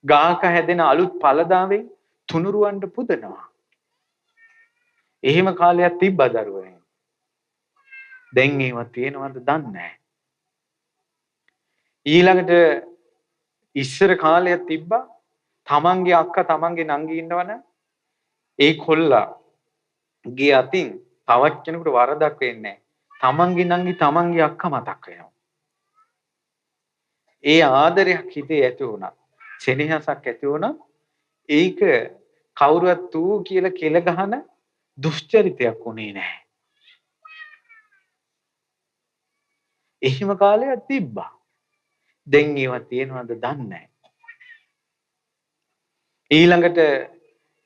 ගාක හැදෙන අලුත් පළදාවෙන් තුනුරුවන්ට පුදනවා. එහෙම කාලයක් තිබ්බා දරුවනේ. දැන් ඒව තියෙනවද දන්නේ නැහැ. ඊළඟට ඉස්සර කාලයක් තිබ්බා තමන්ගේ අක්කා තමන්ගේ නංගි ඉන්නවනේ ඒ කොල්ලා ගේ අතින් තවත් කෙනෙකුට වරදක් වෙන්නේ නැහැ. තමන්ගේ නංගි තමන්ගේ අක්කා මතක් වෙනවා. ඒ ආදරයක් හිතේ ඇති වුණා. සෙනෙහසක් ඇති වුණා. ඒක කවුරුවත් ඌ කියලා කෙල ගහන දුෂ්චරිතයක් උනේ නැහැ. එහෙම කාලයක් තිබ්බා. දැන් ඒවා තියෙනවද දන්නේ නැහැ. ඊළඟට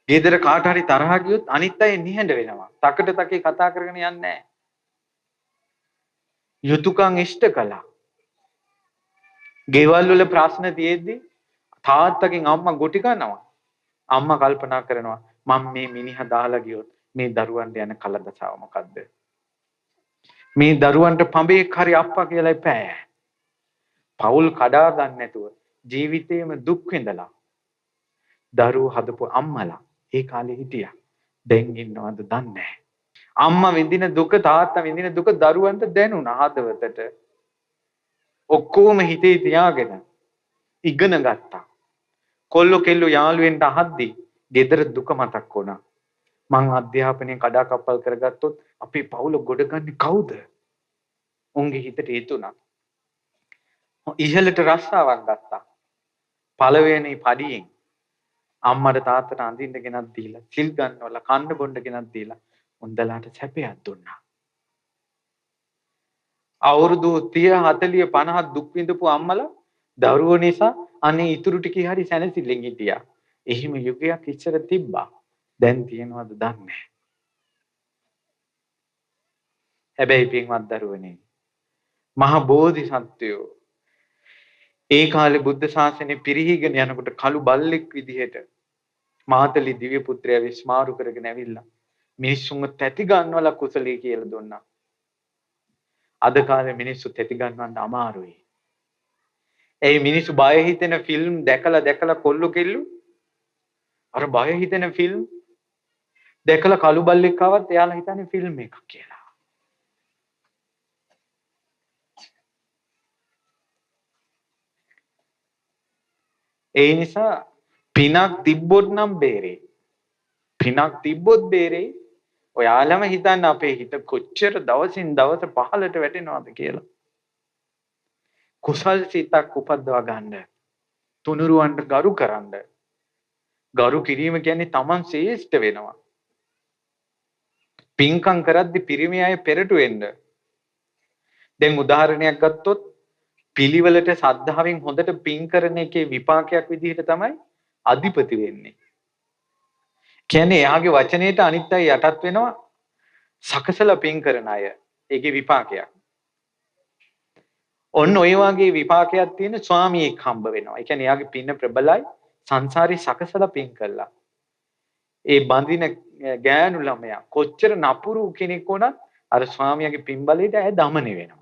ගෙදර කාට හරි තරහ ගියොත් අනිත් අය නිහඬ වෙනවා. තකට තකේ කතා කරගෙන යන්නේ නැහැ. යුතුයකම් ඉෂ්ට කළා. ගෙවල් වල ප්‍රශ්න තියෙද්දි තාත්තගෙන් අම්මා ගොටි කනවා. අම්මා කල්පනා කරනවා මම මේ මිනිහා දාලා ගියොත් මේ දරුවන්ට යන කලදසාව මොකද්ද? මේ දරුවන්ට පඹේක් හරි අප්පා කියලා එපෑ. පවුල් කඩා ගන්න නැතුව ජීවිතේම දුක් විඳලා දරුවෝ හදපු අම්මලා ඒ කාලේ හිටියා. දැන් ඉන්නවද දන්නේ නැහැ. අම්මා විඳින දුක තාත්තා විඳින දුක දරුවන්ට දැනුණා හදවතට. ඔක්කොම හිතේ තියාගෙන ඉගෙන ගත්තා. කොල්ලෝ කෙල්ලෝ යාළුවෙන්ට අහද්දී ගෙදර දුක මතක් වුණා. මං අධ්‍යාපනය කඩාකප්පල් කරගත්තොත් අපේ පවුල ගොඩගන්නේ කවුද? උන්ගේ හිතට හිතුණා. ඉහළට රස්සාවක් ගත්තා. පළවෙනි පඩියෙන් අම්මට තාත්තට අඳින්න ගෙනත් දීලා, සිල් ගන්නවලා කන්න බොන්න ගෙනත් දීලා උන්දලාට සැපයක් දුන්නා. අවුරුදු 30 40 50 දුක් විඳපු අම්මලා දරුවෝ නිසා අනේ ඉතුරු ටිකේ හරි සැනසෙල්ලෙන් හිටියා. එහෙම යුගයක් ඉස්සර තිබ්බා. දැන් තියෙනවද දන්නේ නැහැ. හැබැයි පින්වත් දරුවනේ මහ බෝධිසත්වයෝ ඒ කාලේ බුද්ධ ශාසනය පිරිහීගෙන යනකොට කළු බල්ලෙක් විදිහට මාතලි දිව්‍ය පුත්‍රයා විස්මාරු කරගෙන ඇවිල්ලා මිනිස්සුන්ව තැති ගන්නවලා කුසලයේ කියලා දුන්නා. අද කාලේ මිනිස්සු තැති ගන්නවන්න අමාරුයි. ඒ මිනිස්සු බය හිතෙන ෆිල්ම් දැකලා දැකලා කොල්ලු කෙල්ලු අර බය හිතෙන ෆිල්ම් දැකලා කළු බල්ලෙක් ආවත් එයාලා හිතන්නේ ෆිල්ම් එකක් කියලා. ඒ නිසා පිනක් තිබ්බොත් නම් බේරේ. පිනක් තිබ්බොත් බේරේ. ඔයාලම හිතන්න අපේ හිත කොච්චර දවසින් දවස පහළට වැටෙනවද කියලා. කුසල් සිතක් උපද්දවා ගන්න. තුනුරුවන්ට ගරු කරන්න. ගරු කිරීම කියන්නේ Taman ශ්‍රේෂ්ඨ වෙනවා. පින්කම් කරද්දි පිරිමි අය පෙරට වෙන්න. දැන් උදාහරණයක් ගත්තොත් පිළිවෙලට සද්ධාවෙන් හොඳට පින් කරන එකේ විපාකයක් විදිහට තමයි අධිපති වෙන්නේ. කියන්නේ එයාගේ වචනේට අනිත් අය යටත් වෙනවා සකසලා පින් කරන අය. ඒකේ විපාකයක්. ඔන්න ඔය වගේ විපාකයක් තියෙන ස්වාමියෙක් හම්බ වෙනවා. ඒ කියන්නේ එයාගේ පින්න ප්‍රබලයි සංසාරේ සකසලා පින් කළා. ඒ බඳින ගෑනු ළමයා කොච්චර නපුරු කෙනෙක් වුණත් අර ස්වාමියාගේ පින් බලයට ඇය දමනය වෙනවා.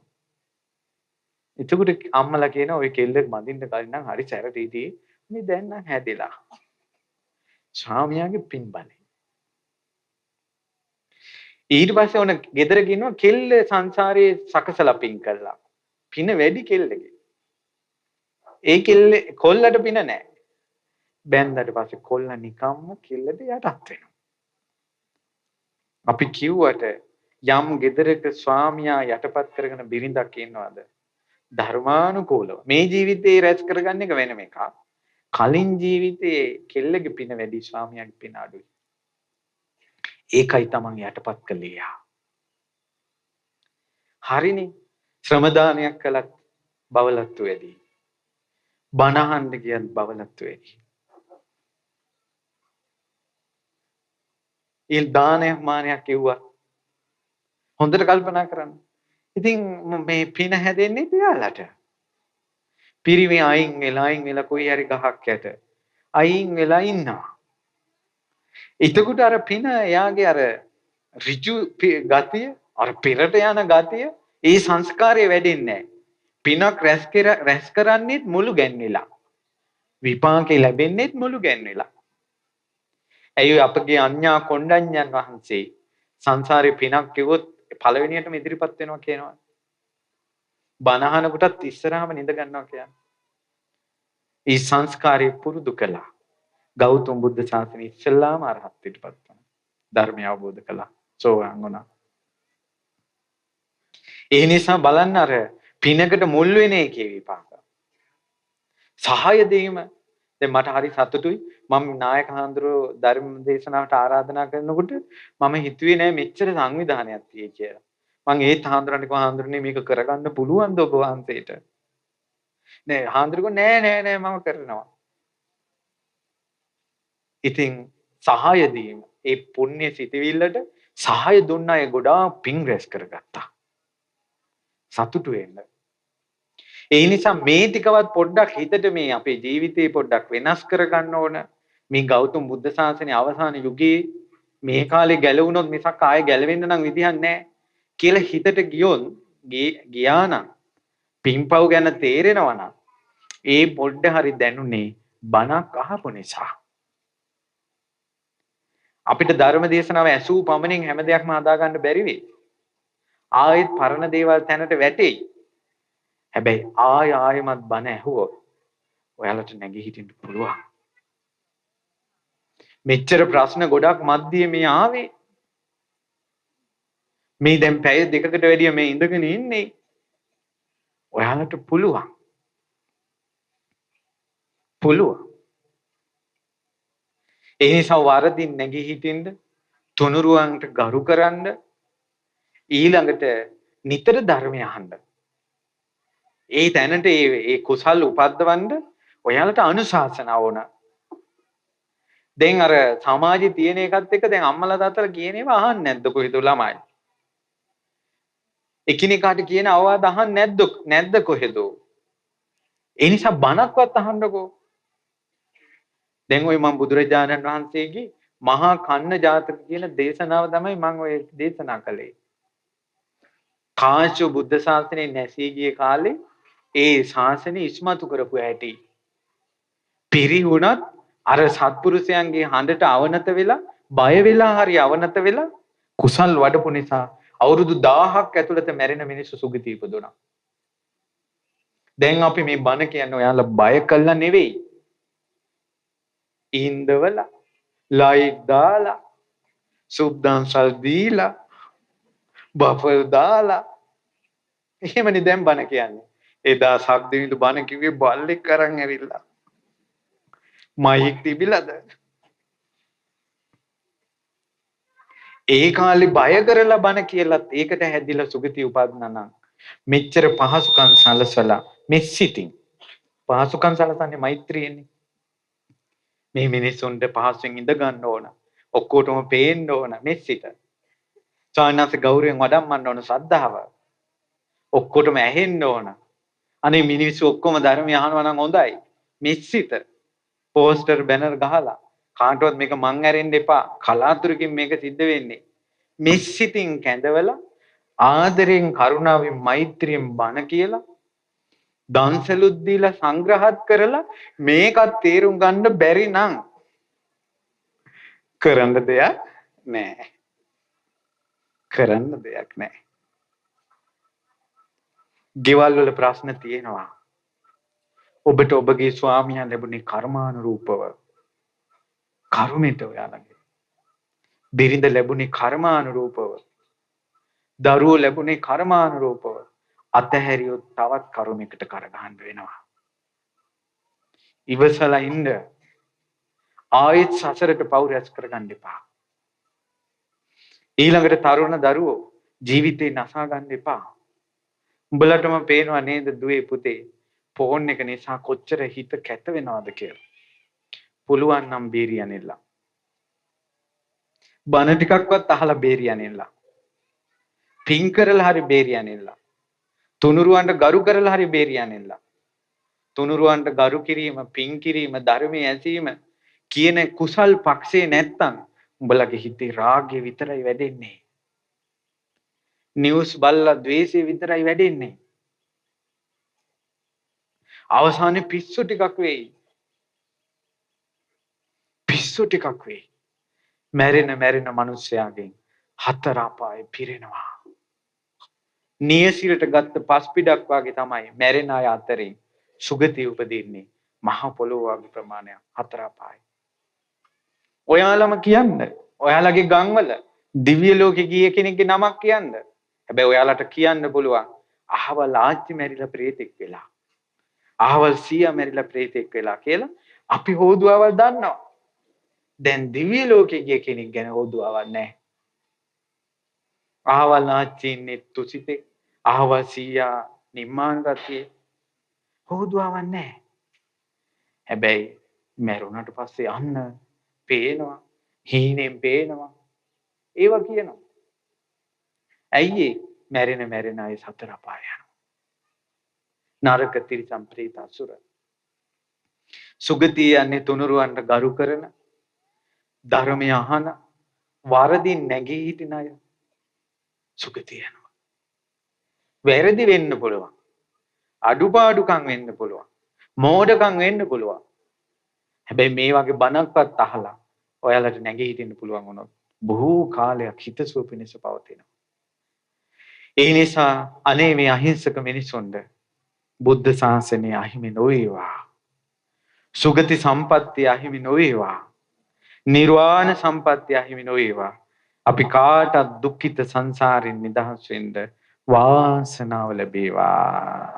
එතකොට අම්මලා කියන ඔය කෙල්ලෙක් බඳින්න කලින් නම් හරි සැරටීදී මේ දැන් නම් හැදෙලා. ස්වාමියාගේ පින් බලය. ඊට පස්සේ ඔන ගෙදර ගිනවා කෙල්ල සංසාරේ සකසලා පින් කළා. පින වැඩි කෙල්ලගේ. ඒ කෙල්ල කොල්ලට පින නැහැ. බැන්දට පස්සේ කොල්ල නිකම්ම කෙල්ලට යටත් වෙනවා. අපි කිව්වට යම් ගෙදරක ස්වාමියා යටපත් කරගෙන බිරිඳක් ඉන්නවද? ධර්මානුකූලව. මේ ජීවිතේ රැස් කරගන්න එක වෙනම එකක්. කලින් ජීවිතේ කෙල්ලගේ පින වැඩි ස්වාමියාගේ පින අඩුයි. ඒකයි Taman යටපත් කළේ යා. හරිනේ. ශ්‍රම දානයක් කළත් බවලත්තු වැඩි. බණ අහන්න ගියත් බවලත්තු වැඩි. ඒ දානයක් මානයක් කිව්වා. හොඳට කල්පනා කරන්න. ඉතින් මේ පින හැදෙන්නේ එයාලට. පිරිමි අයින් වෙලා කොයි හරි ගහක් යට අයින් වෙලා ඉන්නවා. එතකොට අර පින එයාගේ අර ඍජු ගතිය අර පෙරට යන ගතිය ඒ සංස්කාරය වැඩෙන්නේ නැහැ. පිනක් රැස් කරන්නේත් මුළු ගැන්විලා. විපාකේ ලැබෙන්නේත් මුළු ගැන්විලා. ඇයි අපගේ අඤ්ඤා කොණ්ඩඤ්ඤන් වහන්සේ සංසාරේ පිනක් කිව්වොත් පළවෙනියටම ඉදිරිපත් වෙනවා කියනවා. බණහන කොටත් ඉස්සරහම නිඳ ගන්නවා කියන්නේ. ඒ සංස්කාරය පුරුදු කළා. ගෞතම බුද්ධ ශාසනය ඉස්සෙල්ලාම අරහත්ත්වයටපත් වුණා. ධර්මය අවබෝධ කළා. සෝවාන් වුණා. ඒ නිසා බලන්න අර පිනකට මුල් වෙන එකේ විපාක. සහාය දීම දැන් මට හරි සතුටුයි. මම නායක හඳුරෝ ධර්ම දේශනාවට ආරාධනා කරනකොට මම හිතුවේ නෑ මෙච්චර සංවිධානයක් තියෙයි කියලා. මං ඒත් හඳුරන්නේ කොහොම හඳුරන්නේ මේක කරගන්න පුළුවන්ද ඔබ වහන්සේට? නෑ හඳුරගෝ නෑ මම කරනවා. ඉතින් සහාය දීම ඒ පුණ්‍ය සිතවිල්ලට සහාය දුන්න අය ගොඩාක් පින් රැස් කරගත්තා. සතුටු වෙන්න. ඒ නිසා මේ ටිකවත් පොඩ්ඩක් හිතට මේ අපේ ජීවිතේ පොඩ්ඩක් වෙනස් කරගන්න ඕන. මේ ගෞතම බුද්ධ ශාසනයේ අවසාන යුගයේ මේ කාලේ ගැලවුණොත් මිසක් ආයෙ ගැලවෙන්න නම් විදිහක් නැහැ කියලා හිතට ගියා නම් පින්පව් ගැන තේරෙනවා නම් ඒ පොඩ්ඩ හරි දැනුනේ බණක් අහපු නිසා. අපිට ධර්ම දේශනාව ඇසූ පමණින් හැම දෙයක්ම හදාගන්න බැරි වෙයි. ආයෙත් පරණ දේවල් තැනට වැටෙයි. හැබැයි ආයෙමත් බණ ඇහුවොත් ඔයාලට නැගී හිටින්න පුළුවන්. මෙච්චර ප්‍රශ්න ගොඩක් මැද්දේ මේ ආවේ. මේ දැන් පැය දෙකකට වැඩිය මේ ඉඳගෙන ඉන්නේ. ඔයාලට පුළුවන්. ඒ නිසා වරදින් නැගී හිටින්න, තුනුරුවන්ට ගරු කරන්න, ඊළඟට නිතර ධර්මය අහන්න. ඒ තැනට ඒ කුසල් උපද්දවන්න ඔයාලට අනුශාසනාව ඕන. දැන් අර සමාජයේ තියෙන එකත් එක්ක දැන් අම්මලා තාත්තලා කියන ඒවා අහන්නේ නැද්ද කොහෙද ළමයි? එකිනෙකාට කියන අවවාද අහන්නේ නැද්ද කොහෙද? ඒ නිසා බණක්වත් අහන්නකෝ. දැන් ওই මම බුදුරජාණන් වහන්සේගේ මහා කන්න ජාතක කියන දේශනාව තමයි මම ඔය දේශනා කළේ. කාශ්‍යප බුද්ධ ශාසනය නැසී ගිය කාලේ ඒ ශාසනය ඉස්මතු කරපු හැටි. පිරිහුණත් අර සත්පුරුෂයන්ගේ හඬට අවනත වෙලා බය වෙලා හරි අවනත වෙලා කුසල් වඩපු නිසා අවුරුදු 1000ක් ඇතුළත මැරෙන මිනිස්සු සුගති ඉපදුණා. දැන් අපි මේ බණ කියන්නේ ඔයාලා බය කළා නෙවෙයි. ඉන්දවලා ලයිට් දාලා සුබ්දාන්සල් දීලා බෆර් දාලා එහෙමනේ දැන් බණ කියන්නේ. එදා සක්දිවිඳු බණ කිව්වේ බල්ලෙක් අරන් ඇවිල්ලා. මයික් තිබිලාද? ඒ කාලේ බය කරලා බණ කියලාත් ඒකට හැදිලා සුගති උපදිනා නම් මෙච්චර පහසුකම් සලසලා මෙසිතින් පහසුකම් සලසන්නේ මෛත්‍රියෙන්නේ. මේ මිනිස්සුන්ට පහසුවෙන් ඉඳ ගන්න ඕන. ඔක්කොටම පේන්න ඕන මෙසිත. සානස ගෞරවයෙන් වඩම්මන්න ඕන ශ්‍රද්ධාව. ඔක්කොටම ඇහෙන්න ඕන. අනේ මිනිස්සු ඔක්කොම ධර්මය අහනවා නම් හොඳයි. මෙසිත. පෝස්ටර් බැනර් ගහලා කාටවත් මේක මං ඇරෙන්න එපා. කලාතුරකින් මේක සිද්ධ වෙන්නේ. මෙසිතින් කැඳවලා ආදරෙන් කරුණාවෙන් මෛත්‍රියෙන් බණ කියලා දන්සලුත් දීලා සංග්‍රහත් කරලා මේකත් තේරුම් ගන්න බැරි නම් කරන්න දෙයක් නැහැ. කරන්න දෙයක් නැහැ. ගෙවල් වල ප්‍රශ්න තියෙනවා. ඔබට ඔබගේ ස්වාමියා ලැබුණේ කර්මානුරූපව. කර්මෙට ඔයාලගේ. බිරිඳ ලැබුණේ කර්මානුරූපව. දරුවෝ ලැබුණේ කර්මානුරූපව. අතහැරියොත් තවත් කර්මයකට කරගහන්න වෙනවා. ඉවසලා ඉන්න. ආයෙත් සසරට පව් රැස් කරගන්න එපා. ඊළඟට තරුණ දරුවෝ ජීවිතේ නසා ගන්න එපා. උඹලටම පේනවා නේද දුවේ පුතේ ෆෝන් එක නිසා කොච්චර හිත කැත වෙනවද කියලා. පුළුවන් නම් බේරියනෙල්ලා. බන ටිකක්වත් අහලා බේරියනෙල්ලා. පින් කරලා හරි බේරියනෙල්ලා. තුනුරුවන්ට ගරු කරලා හරි බේරියනෙල්ලා. තුනුරුවන්ට ගරු කිරීම, පින් කිරීම, ධර්මයේ ඇසීම කියන කුසල් පක්ෂේ නැත්තම් උඹලගේ හිතේ රාගය විතරයි වැඩෙන්නේ. නිවුස් බලලා ද්වේෂය විතරයි වැඩෙන්නේ. අවසානයේ පිස්සු ටිකක් වෙයි. පිස්සු ටිකක් වෙයි. මැරෙන මිනිස්යාගෙන් හතර අපායේ පිරෙනවා. නියසිරට ගත්ත පස්පිඩක් වගේ තමයි මැරෙන අය අතරින් සුගතිය උපදින්නේ. මහ පොළොව වගේ ප්‍රමාණයක් හතර අපායේ. ඔයාලම කියන්න. ඔයාලගේ ගම්වල දිව්‍ය ලෝකෙ ගිය කෙනෙක්ගේ නමක් කියන්න. හැබැයි ඔයාලට කියන්න පුළුවන් අහවල් ආච්චි මැරිලා ප්‍රේතෙක් වෙලා. අහවල් සීයා මැරිලා ප්‍රේතෙක් වෙලා කියලා අපි හොදුවවල් දන්නවා. දැන් දිව්‍ය ලෝකෙ ගිය කෙනෙක් ගැන හොදුවවල් නැහැ. අහවල් ආච්චි ඉන්නේ තුසිතේ. අහවල් සීයා නිම්මාන රතියේ හොදුවවල් නැහැ. හැබැයි මැරුණාට පස්සේ අන්න පේනවා. හීනෙන් පේනවා. ඒවා කියනවා. ඇයි මැරෙන අය සතර අපාය යනවා. නරක තිරිසන් ප්‍රේත අසුර. සුගතිය යන්නේ තුනුරුවන්ට ගරු කරන, ධර්මය අහන, වරදින් නැගී හිටින අය සුගතිය යනවා. වැරදි වෙන්න පුළුවන්. අඩුපාඩුකම් වෙන්න පුළුවන්. මෝඩකම් වෙන්න පුළුවන්. හැබැයි මේ වගේ බණක්වත් අහලා ඔයාලට නැගී හිටින්න පුළුවන් වුණොත් බොහෝ කාලයක් හිතසුව පිණිස පවතිනවා. ඒ නිසා අනේ මේ අහිංසක මිනිසුන්ට බුද්ධ ශාසනය අහිමි නොවේවා. සුගති සම්පත්තිය අහිමි නොවේවා. නිර්වාණ සම්පත්තිය අහිමි නොවේවා. අපි කාටත් දුක්ඛිත සංසාරෙන් නිදහස් වෙන්න වාසනාව ලැබේවා.